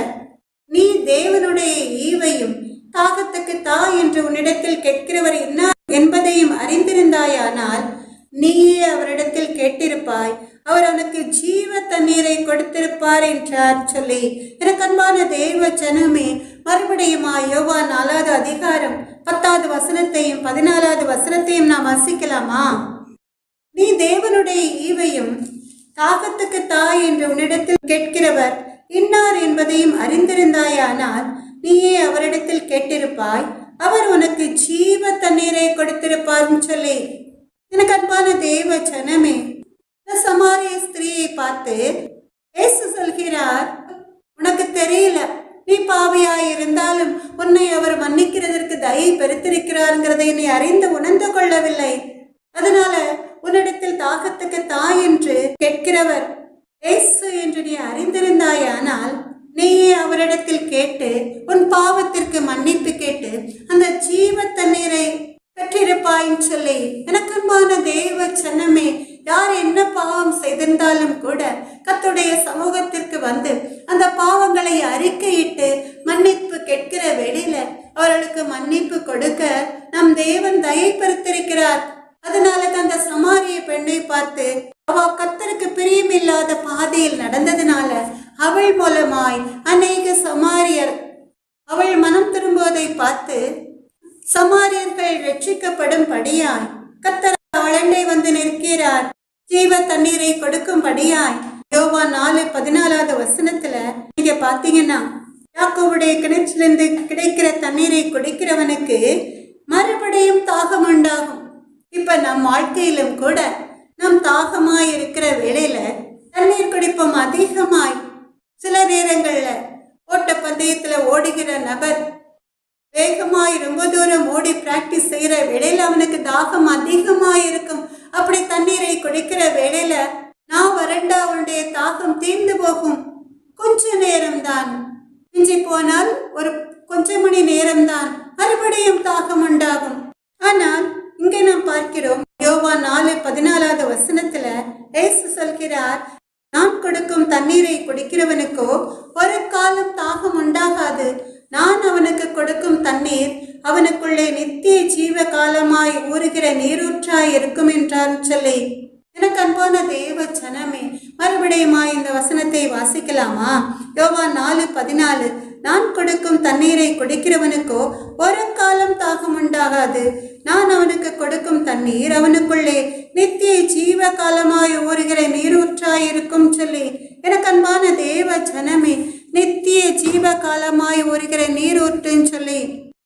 நீ தேவனுடைய ஈவையும் தாகத்துக்கு தாய் என்று உன்னிடத்தில் கேட்கிறவர் என்ன என்பதையும் அறிந்திருந்தாயானால் நீயே அவரிடத்தில் கேட்டிருப்பாய், அவர் உனக்கு ஜீவ தண்ணீரை கொடுத்திருப்பார் என்றார் சொல்லி. எனக்கு அன்பான தேவ ஜனமே, மறுபடியுமா யோவான் 4வது அதிகாரம் 10வது வசனத்தையும் 14வது வசனத்தையும் நாம் வாசிக்கலாமா? நீ தேவனுடைய ஈவையும் தாகத்துக்கு தாய் என்று உன்னிடத்தில் கேட்கிறவர் இன்னார் என்பதையும் அறிந்திருந்தாயானால் நீயே அவரிடத்தில் கேட்டிருப்பாய், அவர் உனக்கு ஜீவ தண்ணீரை கொடுத்திருப்பார்னு சொல்லி. எனக்கு அன்பான தேவ ஜனமே, இந்த சமாரிய ஸ்திரீயை பார்த்து இயேசு சொல்கிறார், உனக்கு தெரியல, நீ பாவியாய் இருந்தாலும் உன்னை அவர் மன்னிக்கிறதற்கு தயை பெருத்திருக்கிறார்ங்கிறதை நீ அறிந்து உணர்ந்து கொள்ளவில்லை. அதனால உன்னிடத்தில் தாகத்துக்கு தாய் என்று கேட்கிறவர் இயேசு என்று நீ அறிந்திருந்தாயானால் நீயே அவரிடத்தில் கேட்டு உன் பாவத்திற்கு மன்னிப்பு கேட்டு அந்த ஜீவ தண்ணீரை பெற்றிருப்பாயின்னு சொல்லி. எனக்கன்பான தேவ ஜனமே, யார் என்ன பாவம் செய்திருந்தாலும் கூட கர்த்தருடைய சமூகத்திற்கு வந்து அந்த பாவங்களை அறிக்கையிட்டு மன்னிப்பு கேட்கிற வேளையில அவர்களுக்கு மன்னிப்பு கொடுக்க நம் தேவன் தயை பெருத்திருக்கிறார். அதனால அந்த சமாரிய பெண்ணை பார்த்து அவ கர்த்தருக்கு பிரியமில்லாத பாதையில் நடந்ததுனால அவள் மூலமாய் அநேக சமாரியர் அவள் மனம் திரும்புவதை பார்த்து சமாரியர்கள் ரட்சிக்கப்படும் படியாய் கர்த்தர் அவளண்டை வந்து நிற்கிறார். ஜீவ தண்ணீரை கொடுக்கும்படியாய் யோவான் 4:14வது வசனத்துல நீங்க பாத்தீங்கன்னா, யாக்கோபுடைய கிணற்றிலிருந்து கிடைக்கிற தண்ணீரை குடிக்கிறவனுக்கு மறுபடியும் தாகம் உண்டாகும். இப்ப நம் வாழ்க்கையிலும் கூட நம் தாகமாய் இருக்கிற வேளையில தண்ணீர் குடிப்போம் அதிகமாய். சில நேரங்கள்ல ஓட்ட பந்தயத்துல ஓடுகிற நபர் வேகமாய் ரொம்ப தூரம் ஓடி பிராக்டிஸ் செய்யற வேளையில அவனுக்கு தாகம் அதிகமாய் இருக்கும். அப்படி தண்ணீரை குடிக்கிற வேளையில நான் வறண்டா அவனுடைய தாகம் தீர்ந்து போகும். கொஞ்ச நேரம்தான், மிஞ்சி போனால் ஒரு கொஞ்ச மணி நேரம்தான், மறுபடியும் தாகம் உண்டாகும். ஆனால் இங்கே நாம் பார்க்கிறோம், யோவான் 4:14வது வசனத்துல இயேசு சொல்கிறார், நான் கொடுக்கும் தண்ணீரை குடிக்கிறவனுக்கோ ஒரு காலம் தாகம் உண்டாகாது. நான் அவனுக்கு கொடுக்கும் தண்ணீர் அவனுக்குள்ளே நித்திய ஜீவ காலமாய் ஊறுகிற நீரூற்றாய் இருக்கும் என்றார் சொல்லி. எனக்கு அன்பான தேவ ஜனமே, மறுபடியுமா இந்த வசனத்தை வாசிக்கலாமா? யோவான் 4:14, நான் கொடுக்கும் தண்ணீரை குடிக்கிறவனுக்கோ ஒரு காலம் தாகம் உண்டாகாது. நான் அவனுக்கு கொடுக்கும் தண்ணீர் அவனுக்குள்ளே நித்திய ஜீவ காலமாய் ஊறுகிற நீரூற்றாய் இருக்கும் சொல்லி. எனக்கு அன்பான தேவ ஜனமே, நித்திய ஜீவ காலமாய் ஊறுகிற நீரூற்றுன்னு சொல்லி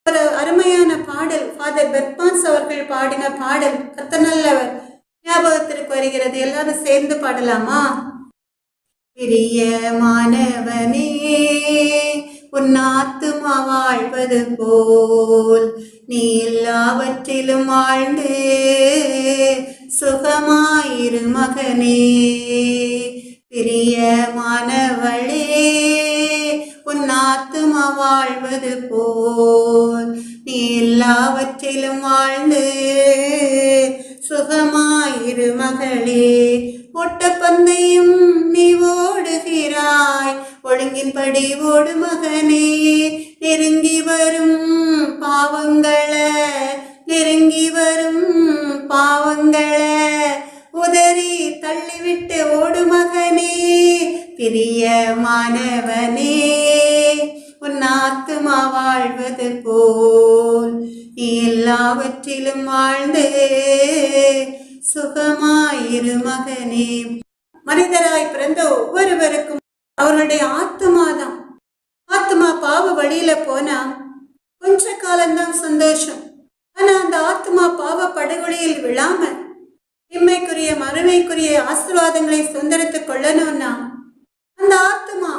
ஒரு அருமையான பாடல் ஃபாதர் பெர்பான்ஸ் அவர்கள் பாடின பாடல் கர்த்தர் நல்லவர் ஞாபகத்திற்கு வருகிறது. எல்லாரும் சேர்ந்து பாடலாமா? பிரியமானவனே, உன் ஆத்துமா வாழ்வது போல் நீ எல்லாவற்றிலும் வாழ்ந்து சுகமாயிரு மகனே. பிரியமானவளே, உன் ஆத்துமா வாழ்வது போல் நீ எல்லாவற்றிலும் வாழ்ந்து சுகமாயிரு மகளே. ஓட்டப்பந்தயம் நீ ஓடுகிறாய், ஒழுங்கின்படி ஓடு மகனே. நெருங்கி வரும் பாவங்கள உதறி தள்ளிவிட்டு ஓடு மகனே. பிரியமானவனே, உன் ஆத்துமா வாழ்வது போல் நீ எல்லாவற்றிலும் வாழ்ந்து சுகமாயிரு மகனே. மனிதராய் பிறந்த ஒவ்வொருவருக்கும் அவர்களுடைய ஆத்துமாதான். ஆத்துமா பாவ வழியில போனா கொஞ்ச காலம்தான் சந்தோஷம். ஆனா அந்த ஆத்துமா பாவ படுகொலையில் விழாம இம்மைக்குரிய மறுமைக்குரிய ஆசீர்வாதங்களை சுதந்திரத்துக் கொள்ளணும்னா அந்த ஆத்துமா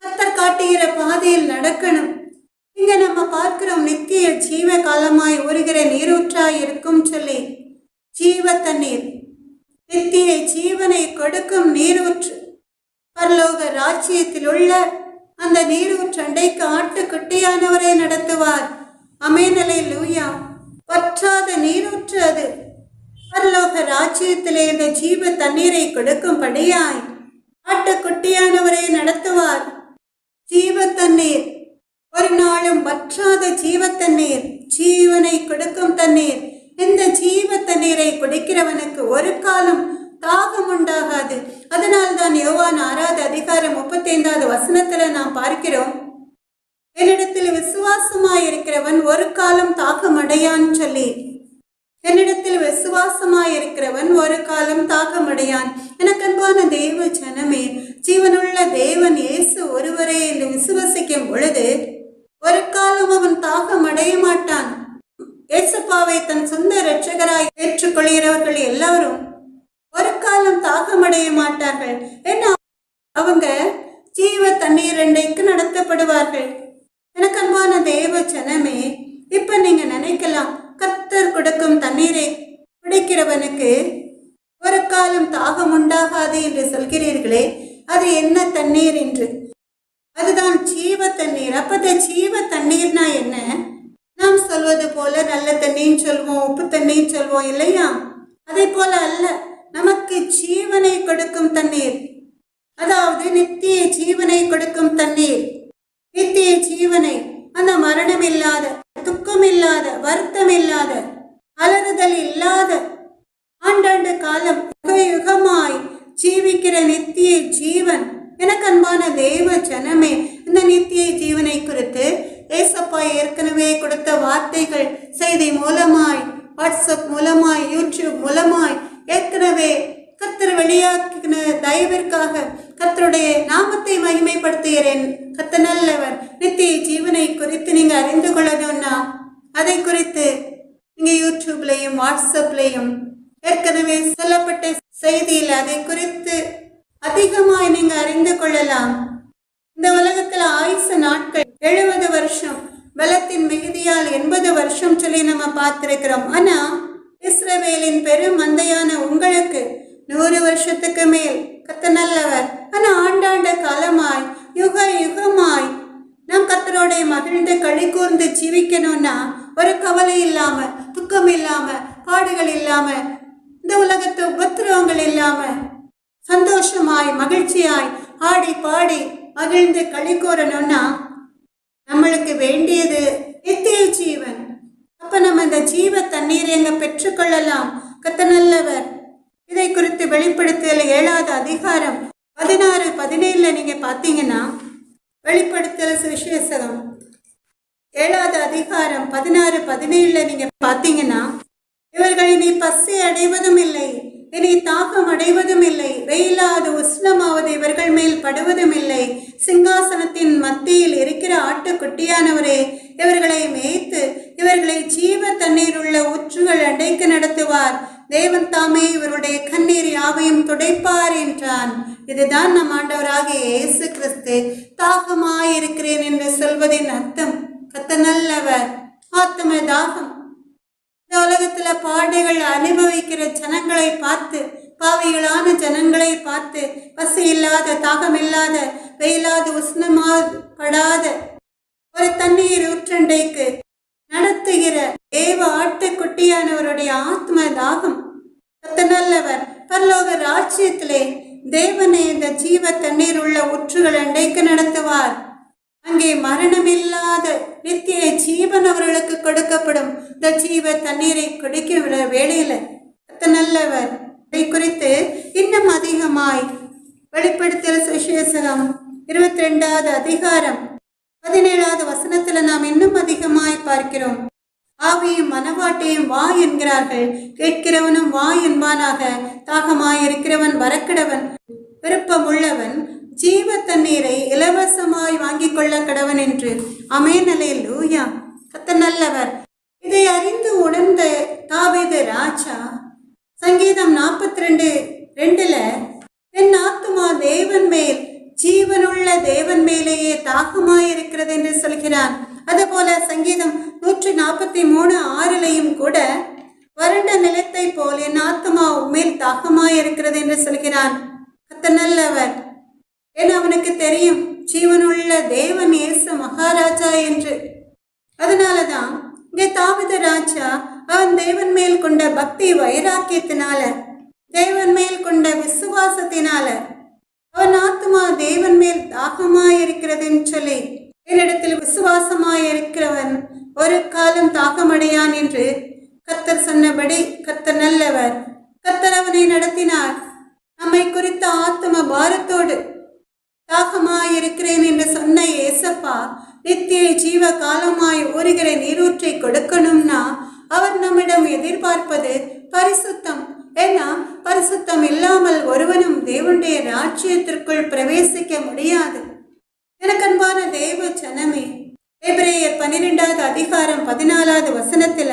கர்த்தர் காட்டுகிற பாதையில் நடக்கணும். இங்க நம்ம பார்க்கிறோம், நித்திய ஜீவ காலமாய் ஊறுகிற நீரூற்றாய் இருக்கும் சொல்லி ஜீவ தண்ணீர், நித்திய ஜீவனை கொடுக்கும் நீரூற்று. பரலோக ராஜ்யத்தில் உள்ள அந்த நீரூற்று அண்டைக்கு ஆட்டுக்குட்டியானவரை நடத்துவார். ஆமென், அல்லேலூயா. வற்றாத நீரூற்று அது. பரலோக ராஜ்யத்திலே இந்த ஜீவ தண்ணீரை கொடுக்கும்படியாய் ஆட்டுக்குட்டியானவரை நடத்துவார். ஜீவ தண்ணீர், ஒரு நாளும் வற்றாத ஜீவ தண்ணீர், ஜீவனை கொடுக்கும் தண்ணீர். இந்த ஜீவ தண்ணீரை குடிக்கிறவனுக்கு ஒரு காலம் தாகம் உண்டாகாது. அதனால்தான் யோவான் 6வது அதிகாரம் 35வது வசனத்துல நாம் பார்க்கிறோம், என்னிடத்தில் விசுவாசமாயிருக்கிறவன் ஒரு காலம் தாகம் அடையான் சொல்லி. என்னிடத்தில் விசுவாசமாயிருக்கிறவன் ஒரு காலம் தாகமடையான். எனக்கு அன்பான தேவ ஜனமே, ஜீவனுள்ள தேவன் இயேசு ஒருவரே என்று விசுவசிக்கும் பொழுது ஒரு காலம் அவன் தாகம் அடைய மாட்டான். இயேசுப்பாவை தன் சொந்த இரட்சகராய் ஏற்றுக்கொள்கிறவர்கள் எல்லாரும் ஒரு காலம் தாகமடைய மாட்டார்கள். ஏன்னா அவங்க ஜீவ தண்ணீர் அண்டைக்கு நடத்தப்படுவார்கள். எனக்கு அன்பான தேவ ஜனமே, இப்ப நீங்க நினைக்கலாம், கர்த்தர் கொடுக்கும் தண்ணீரை குடிக்கிறவனுக்கு ஒரு காலம் தாகம் உண்டாகாது என்று சொல்கிறீர்களே, அது என்ன தண்ணீர் என்று? அதுதான் ஜீவ தண்ணீர். அப்ப ஜீவ தண்ணீர்னா என்ன? நாம் சொல்வது போல நல்ல தண்ணின்னு சொல்வோம், உப்பு தண்ணின்னு சொல்வோம் இல்லையா? அதே போல அல்ல. நமக்கு ஜீவனை கொடுக்கும் தண்ணீர், அதாவது நித்திய ஜீவனை கொடுக்கும் தண்ணீர். நித்திய ஜீவனை, அந்த மரணம் இல்லாத, துக்கம் இல்லாத, வருத்தம் இல்லாத, அலறுதல் இல்லாத, ஆண்டாண்டு காலம் யுகமாய் ஜீவிக்கிற நித்திய ஜீவன். எனக்கு அன்பான தேவ ஜனமே, இந்த நித்திய ஜீவனை குறித்து ஏசப்பா ஏற்கனவே கொடுத்த வார்த்தைகள் செய்தி மூலமாய், வாட்ஸ்அப் மூலமாய், யூடியூப் மூலமாய் ஏற்கனவே கர்த்தர் வெளியாக்கின தயவிற்காக கர்த்தருடைய நாமத்தை மகிமைப்படுத்துகிறேன். கர்த்தர் நல்லவர். நித்திய ஜீவனை குறித்து நீங்க அறிந்து கொள்ளணும்னா அதை குறித்து நீங்க யூடியூப்லையும் வாட்ஸ்அப்லையும் ஏற்கனவே சொல்லப்பட்ட செய்தியில் அதை குறித்து அதிகமாய் நீங்க அறிந்து கொள்ளலாம். இந்த உலகத்துல ஆயுசு நாட்கள் 70 வருஷம், பலத்தின் மிகுதியால் 80 வருஷம் சொல்லி நம்ம பார்த்திருக்கிறோம். ஆனா இஸ்ரவேலின் பெரும் மந்தையான உங்களுக்கு 100 வருஷத்துக்கு மேல். கர்த்தர் நல்லவர். ஆனா ஆண்டாண்ட காலமாய், யுக யுகமாய் நாம் கர்த்தரோட மகிழ்ந்து களி கூர்ந்து ஜீவிக்கணும்னா ஒரு கவலை இல்லாம, துக்கம் இல்லாம, பாடுகள் இல்லாம, இந்த உலகத்து உபத்திரவங்கள் இல்லாம சந்தோஷமாய் மகிழ்ச்சியாய் ஆடி பாடி மகிழ்ந்து களி கூறணும்னா நம்மளுக்கு வேண்டியது நித்திய ஜீவன். அப்ப நம்ம இந்த ஜீவ தண்ணீரை எங்க பெற்றுக்கொள்ளலாம்? கர்த்தர் நல்லவர். இதை குறித்து வெளிப்படுத்தல் 7வது அதிகாரம் 16-17 நீங்க பாத்தீங்கன்னா, வெளிப்படுத்தல் சுவிசேஷம் 7வது அதிகாரம் 16-17 நீங்க பாத்தீங்கன்னா, இவர்கள் இனி பசி அடைவதும் இல்லை, இனி தாகம் அடைவதும் இல்லை, வெயிலாது உஷ்ணமாவது இவர்கள் மேல் படுவதும் இல்லை. சிங்காசனத்தின் மத்தியில் இருக்கிற ஆட்டுக்குட்டியானவரே இவர்களை மேய்த்து இவர்களை ஜீவ தண்ணீர் உள்ள ஊற்றுகள் அடைக்க நடத்துவார். தேவன் தாமே இவருடைய கண்ணீர் யாவையும் துடைப்பார் என்றான். இதுதான் நம் ஆண்டவராகிய இயேசு கிறிஸ்து தாகமாயிருக்கிறேன் என்று சொல்வதின் அர்த்தம். கர்த்தர் நல்லவர். ஆத்தும தாகம். இந்த உலகத்துல பாடுகள் அனுபவிக்கிற ஜனங்களை பார்த்து, பாவிகளான ஜனங்களை பார்த்து, பசி இல்லாத, தாகம் இல்லாத, வெயிலாத, உஷ்ணமாப்படாத ஒரு தண்ணீர் ஊற்றண்டைக்கு நடத்துகிற தேவ ஆட்டுக்குட்டியானவருடைய ஆத்ம தாகம். கர்த்தர் நல்லவர். பரலோக ராஜ்யத்திலே தேவனை இந்த ஜீவ தண்ணீர் உள்ள ஊற்றுகள் அண்டைக்கு நடத்துவார். அங்கே மரணமில்லாத நித்திய ஜீவன் அவர்களுக்கு கொடுக்கப்படும். இந்த ஜீவ தண்ணீரை குடிக்கிற வேளையில கர்த்தர் நல்லவர். இதை குறித்து இன்னும் அதிகமாய் வெளிப்படுத்துகிற சுவிசேஷம் 22வது அதிகாரம் 17வது வசனத்துல நாம் இன்னும் அதிகமாய் பார்க்கிறோம். ஆவியும் மனவாட்டையும் வா என்கிறார்கள், கேட்கிறவனும் வா என்பானாக. தாகமாயிருக்கிறவன் வரக்கடவன், விருப்பமுள்ளவன் ஜீவ தண்ணீரை இலவசமாய் வாங்கிக் கொள்ள கடவன் என்று. ஆமென். அல்லேலூயா. கர்த்தர் நல்லவர். இதை அறிந்து உணர்ந்த தாவீது ராஜா சங்கீதம் 42:2 என் ஆத்துமா தேவன் மேல், ஜீவனுள்ள தேவன் மேலேயே தாகமாயிருக்கிறது என்று சொல்கிறான். அதுபோல சங்கீதம் 143:6 கூட வறண்ட நிலத்தை போல் என் ஆத்துமா மேல் தாகமாயிருக்கிறது என்று சொல்கிறான். கர்த்தர் நல்லவர். ஏன்னா அவனுக்கு தெரியும் ஜீவனுள்ள தேவன் இயேசு மகாராஜா என்று. அதனாலதான் இங்கே தாவீது ராஜா அவன் தேவன் மேல் கொண்ட பக்தி வைராக்கியத்தினால, தேவன் மேல் கொண்ட விசுவாசத்தினால அவன் ஆத்மா தேவன் மேல் தாகமாயிருக்கிறதுன்னு சொல்லி, என்னிடத்தில் விசுவாசமாயிருக்கிறவன் ஒரு காலம் தாகமடையான் என்று கர்த்தர் சொன்னபடி கர்த்தர் நல்லவர். கர்த்தர் அவனை நடத்தினார். நம்மை குறித்த ஆத்ம பாரத்தோடு தாகமாயிருக்கிறேன் என்று சொன்ன ஏசப்பா நித்திய ஜீவ காலமாய் ஊறுகிற நீரூற்றை கொடுக்கணும்னா அவர் நம்மிடம் எதிர்பார்ப்பது பரிசுத்தம். ஏன்னா பரிசுத்தம் இல்லாமல் ஒருவனும் தேவனுடைய ராஜ்யத்திற்குள் பிரவேசிக்க முடியாது. எனக்கு அன்பான தேவ ஜனமே, எபிரேயர் 12வது அதிகாரம் 14வது வசனத்துல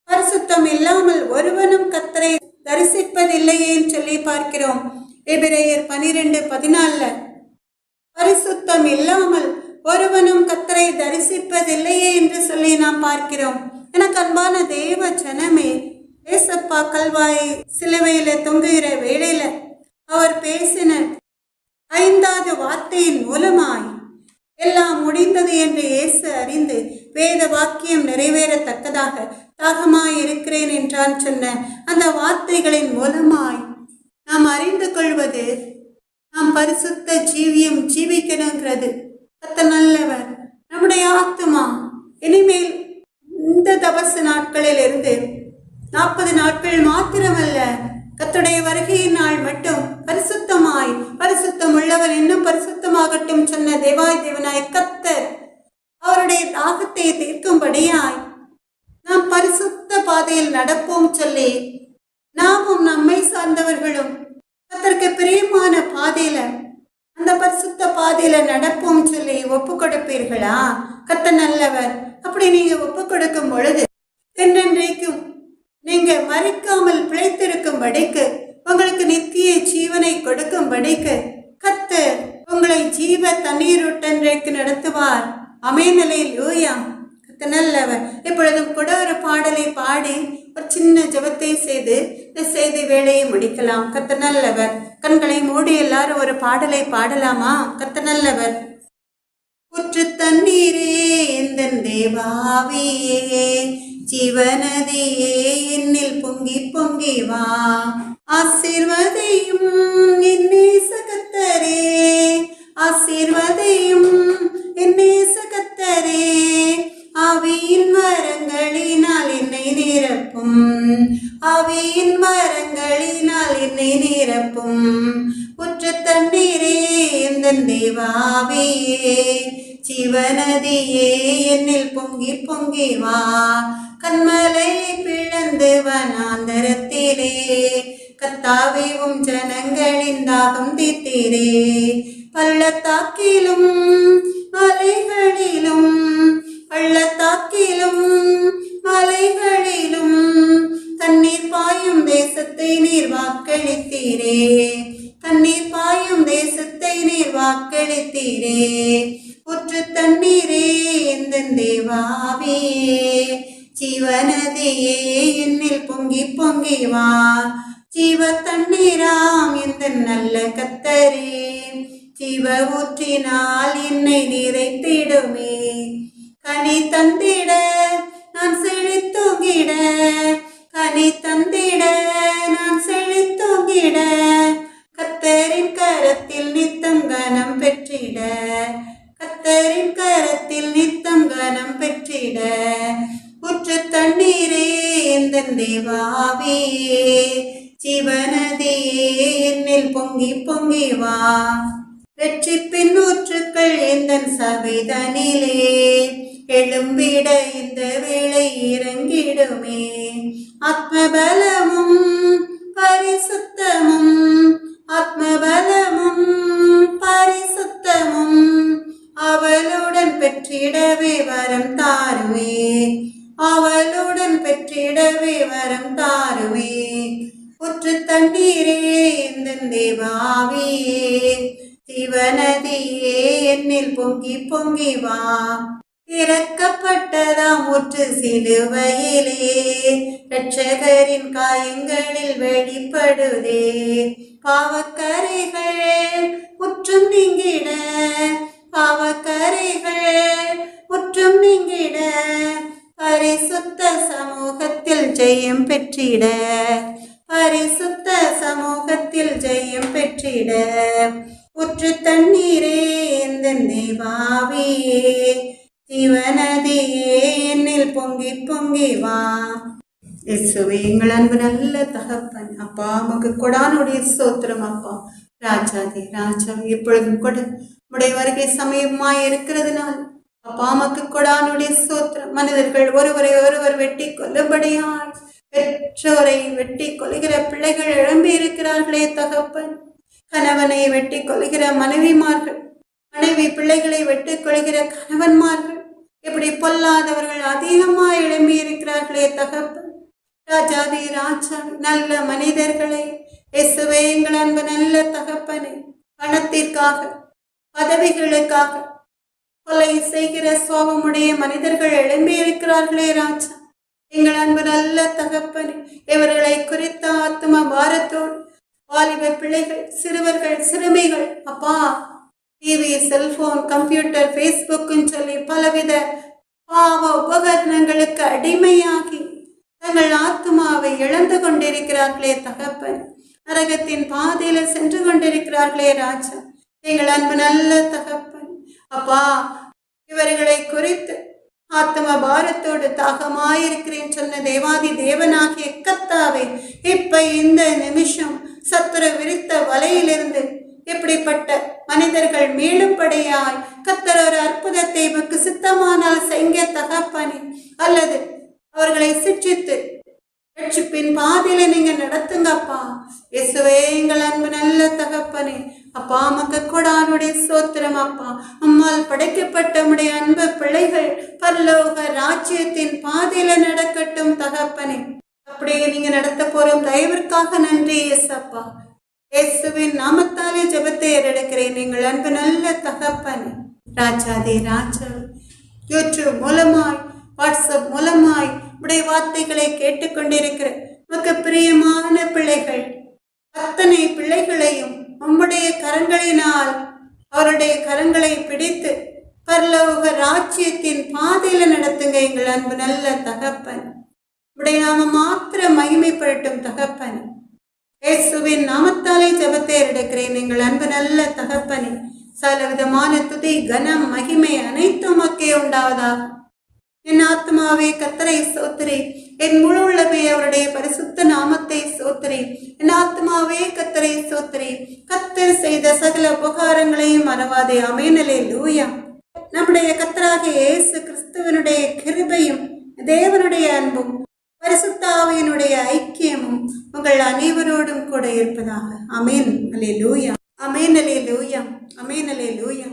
பரிசுத்தம் இல்லாமல் ஒருவனும் கர்த்தரை தரிசிப்பதில்லையேன்னு சொல்லி பார்க்கிறோம். எபிரேயர் 12:14 பரிசுத்தம் இல்லாமல் ஒருவனும் கர்த்தரை தரிசிப்பதில்லையே என்று சொல்லி நாம் பார்க்கிறோம். எனக்கு அன்பான தேவ ஜனமே, ஏசப்பா கல்வாய் சிலுவையில தொங்குகிற வேளையில அவர் பேசின 5வது வார்த்தையின் மூலமாய் எல்லாம் முடிந்தது என்று இயேசு அறிந்து வேத வாக்கியம் நிறைவேறத்தக்கதாக தாகமாய் இருக்கிறேன் என்றான் சொன்ன அந்த வார்த்தைகளின் மூலமாய் நாம் அறிந்து கொள்வது நாம் பரிசுத்த ஜீவியம் ஜீவிக்கணுங்கிறது. கர்த்தர் நல்லவர். நம்முடைய ஆத்துமா இனிமேல் இந்த தபச நாட்களில் இருந்து 40 நாட்கள் மாத்திரமல்ல, கர்த்தருடைய வருகையின் நாள் மட்டும் பரிசுத்தமாய், பரிசுத்தம் உள்ளவன் இன்னும் பரிசுத்தமாகட்டும் சொன்ன தேவாய் தேவனாய் கர்த்தர் அவருடைய தாகத்தை தீர்க்கும்படியாய் நாம் பரிசுத்த பாதையில் நடப்போம் சொல்லி நாமும் நம்மை சார்ந்தவர்களும் கர்த்தருக்கு பிரியமான பாதையில, அந்த பரிசுத்த பாதையில நடப்போம் சொல்லி ஒப்பு கொடுப்பீர்களா? கர்த்தர் நல்லவர். அப்படி நீங்க ஒப்பு கொடுக்கும் பொழுது என்றென்றைக்கும் நீங்க மறிக்காமல் பிழைத்திருக்கும்படிக்கு, உங்களுக்கு நித்திய ஜீவனை கொடுக்கும்படிக்கு கர்த்தர் உங்களை ஜீவ தண்ணீரூட்டன்றைக்கு நடத்துவார். ஆமென். அல்லேலூயா. கர்த்தர் நல்லவர். இப்பொழுதும் கூட ஒரு பாடலை பாடி ஒரு சின்ன ஜெபத்தை செய்து இந்த செய்தி வேலையை முடிக்கலாம். கர்த்தர் நல்லவர். கண்களை மூடி எல்லாரும் ஒரு பாடலை பாடலாமா? கர்த்தர் நல்லவர். ஊற்று தண்ணீரே எந்தன் தேவாவியே, ஜீவநதியே என்னில் பொங்கி பொங்கி வா, ஆசீர்வதியும் என் நேச கர்த்தரே, ஆசீர்வதியும் என் நேச கர்த்தரே, ஆவியின் மரங்களினால் என்னை நிரப்பும், ஆவியின் மரங்களினால் என்னை நிரப்பும், ஊற்று தண்ணீரே எந்தன் தேவாவியே, ஜீவநதியே என்னில் பொங்கி பொங்கி வா, கண்மலை பிளந்து வனாந்தரத்திலே கர்த்தாவே உம் ஜனங்களின் தாகம் தீர்த்தீரே, பள்ளத்தாக்கிலும் மலைகளிலும், பள்ளத்தாக்கிலும் மலைகளிலும் தண்ணீர் பாயும் தேச தேசத்தை நீர் வாக்களித்தீரே, தண்ணீர் பாயும் தேசத்தை நீர் வாக்களித்தீரே. ஊற்று தண்ணீரே எந்தன் தேவாவே, ஜீவநதியே என்னில் பொங்கி பொங்கி வா. ஜீவ தண்ணீராம் எந்தன் நல்ல கத்தரே, ஜீவ ஊற்றினால் என்னை நிறைத்திடுமே. கனி தந்திட நான் செழித்தூங்கிட, கனி தந்திட நான் செழித்தூங்கிட, கத்தரின் கரத்தில் நித்தம் கனம் பெற்றிட, கத்தரின் கரத்தில் நித்தம் கனம் பெற்றிட. ஊற்று தண்ணீரே எந்தன் தேவாவே, ஜீவநதியே என்னில் பொங்கி பொங்கி வா. வெற்றிப்பின் ஊற்றுக்கள் எந்தன் சபைதனிலே, எழும்பிட இந்த வேளை இறங்கிடுமே. ஆத்மபலமும் பரிசுத்தமும், ஆத்மபலமும் பரிசுத்தமும் அவளுடன் பெற்றிடவே வரம் தாருவே, அவளுடன் பெற்றிடவே வரம் தாருவே. ஊற்று தண்ணீரே எந்தன் தேவாவே, ஜீவநதியே என்னில் பொங்கி பொங்கி வா. இறக்கப்பட்டதாம் ஊற்று சிலுவையிலே, இரட்சகரின் காயங்களில் வெளிப்படுதே. பாவக்கரைகள் முற்றும் நீங்கிட, பாவக்கரைகள் முற்றும் நீங்கிட, பரிசுத்த சமூகத்தில் ஜெயம் பெற்றிட, பரிசுத்த சமூகத்தில் ஜெயம் பெற்றிட. ஊற்று தண்ணீரே எந்தன் தேவாவே, ஜீவநதியே என்னில் பொங்கி பொங்கி வா. இயேசுவே எங்கள் அன்பு நல்ல தகப்பன், அப்பா உமக்கு கொடானுடைய ஸ்தோத்திரம். அப்பா ராஜாதே ராஜா, எப்பொழுதும் கூட உடைய வருகை சமயமாய் இருக்கிறதுனால் அப்பா உமக்கு கொடானுடைய ஸ்தோத்திரம். மனிதர்கள் ஒருவரை ஒருவர் வெட்டி கொல்லும்படியால் பெற்றோரை வெட்டி கொள்கிற பிள்ளைகள் எழும்பி இருக்கிறார்களே தகப்பன். கணவனை வெட்டி கொள்கிற மனைவிமார்கள், மனைவி பிள்ளைகளை வெட்டி கொள்கிற கணவன்மார்கள், இப்படி பொல்லாதவர்கள் அதிகமாக எழும்பி இருக்கிறார்களே தகப்பன். ராஜாதி ராஜா, நல்ல மனிதர்களை இயேசுவே எங்கள் அன்பு நல்ல தகப்பனை பணத்திற்காக பதவிகளுக்காக கொலை செய்கிற சோகமுடைய மனிதர்கள் எழும்பி இருக்கிறார்களே ராஜா. எங்கள் அன்பு நல்ல தகப்பனை இவர்களை குறித்த ஆத்ம பாரத்தோடு வாலிப பிள்ளைகள், சிறுவர்கள், சிறுமிகள் அப்பா டிவி, செல்போன், கம்ப்யூட்டர், ஃபேஸ்புக்குன்னு சொல்லி பலவித பாவ உபகரணங்களுக்கு அடிமையாகி தங்கள் ஆத்மாவை இழந்து கொண்டிருக்கிறார்களே தகப்பன். நரகத்தின் பாதையில சென்று கொண்டிருக்கிறார்களே ராஜா. எங்கள் அன்பு நல்ல தகப்பன் அப்பா, இவர்களை குறித்து ஆத்ம பாரத்தோடு தாகமாயிருக்கிறேன் சொன்ன தேவாதி தேவனாகிய கர்த்தாவே, இப்ப இந்த நிமிஷம் சத்துரு விரித்த வலையிலிருந்து இப்படிப்பட்ட மனிதர்கள் மீளும்படியாய் கர்த்தர் ஒரு அற்புதத்தை உமக்கு சித்தமானால் செய்ய தகப்பனே, அல்லது அவர்களை சிற்றித்து ரட்சிப்பின் பாதையில நீங்க நடத்துங்கப்பா. இயேசுவே எங்கள் அன்பு நல்ல தகப்பனே, அப்பா உமக்கு கொடானுடைய ஸ்தோத்திரம். அப்பா அம்மால் படைக்கப்பட்ட உம்முடைய அன்பு பிள்ளைகள் பரலோக ராஜ்யத்தின் பாதையில நடக்கட்டும் தகப்பனே. அப்படியே நீங்க நடத்த போறோம் தயவிற்காக நன்றி இயேசப்பா. இயேசுவின் நாமத்தாலே ஜெபத்தை ஏறெடுக்கிறேன் எங்கள் அன்பு நல்ல தகப்பனே. ராஜாதே ராஜா, யூடியூப் மூலமாய், வாட்ஸ்அப் மூலமாய் உடைய வார்த்தைகளை கேட்டுக்கொண்டிருக்கிற உமக்கு பிரியமான பிள்ளைகள் அத்தனை பிள்ளைகளையும் உம்முடைய கரங்களினால் அவருடைய கரங்களை பிடித்து பரலோக ராஜ்யத்தின் பாதையில நடத்துங்க எங்கள் அன்பு நல்ல தகப்பன். உடைய நாம மாத்திர மகிமைப்படட்டும் தகப்பன். இயேசுவின் நாமத்தாலே ஜெபத்தை எடுக்கிறேன் எங்கள் அன்பு நல்ல தகப்பனே. சகலவிதமான துதி, கனம், மகிமை அனைத்தும் உமக்கே உண்டாவதாக. என் ஆத்மாவே கர்த்தரை ஸ்தோத்திரி, என் முழு உள்ளமே அவருடைய பரிசுத்த நாமத்தை ஸ்தோத்திரி. என் ஆத்மாவே கர்த்தரை ஸ்தோத்திரி, கர்த்தர் செய்த சகல உபகாரங்களையும் மறவாதே. ஆமென், அல்லேலூயா. நம்முடைய கர்த்தராகிய இயேசு கிறிஸ்துவனுடைய கிருபையும் தேவனுடைய அன்பும் பரிசுத்த ஆவியினுடைய ஐக்கியமும் உங்கள் அனைவரோடும் கூட இருப்பதாக. ஆமென், அல்லேலூயா. ஆமென், அல்லேலூயா. ஆமென், அல்லேலூயா.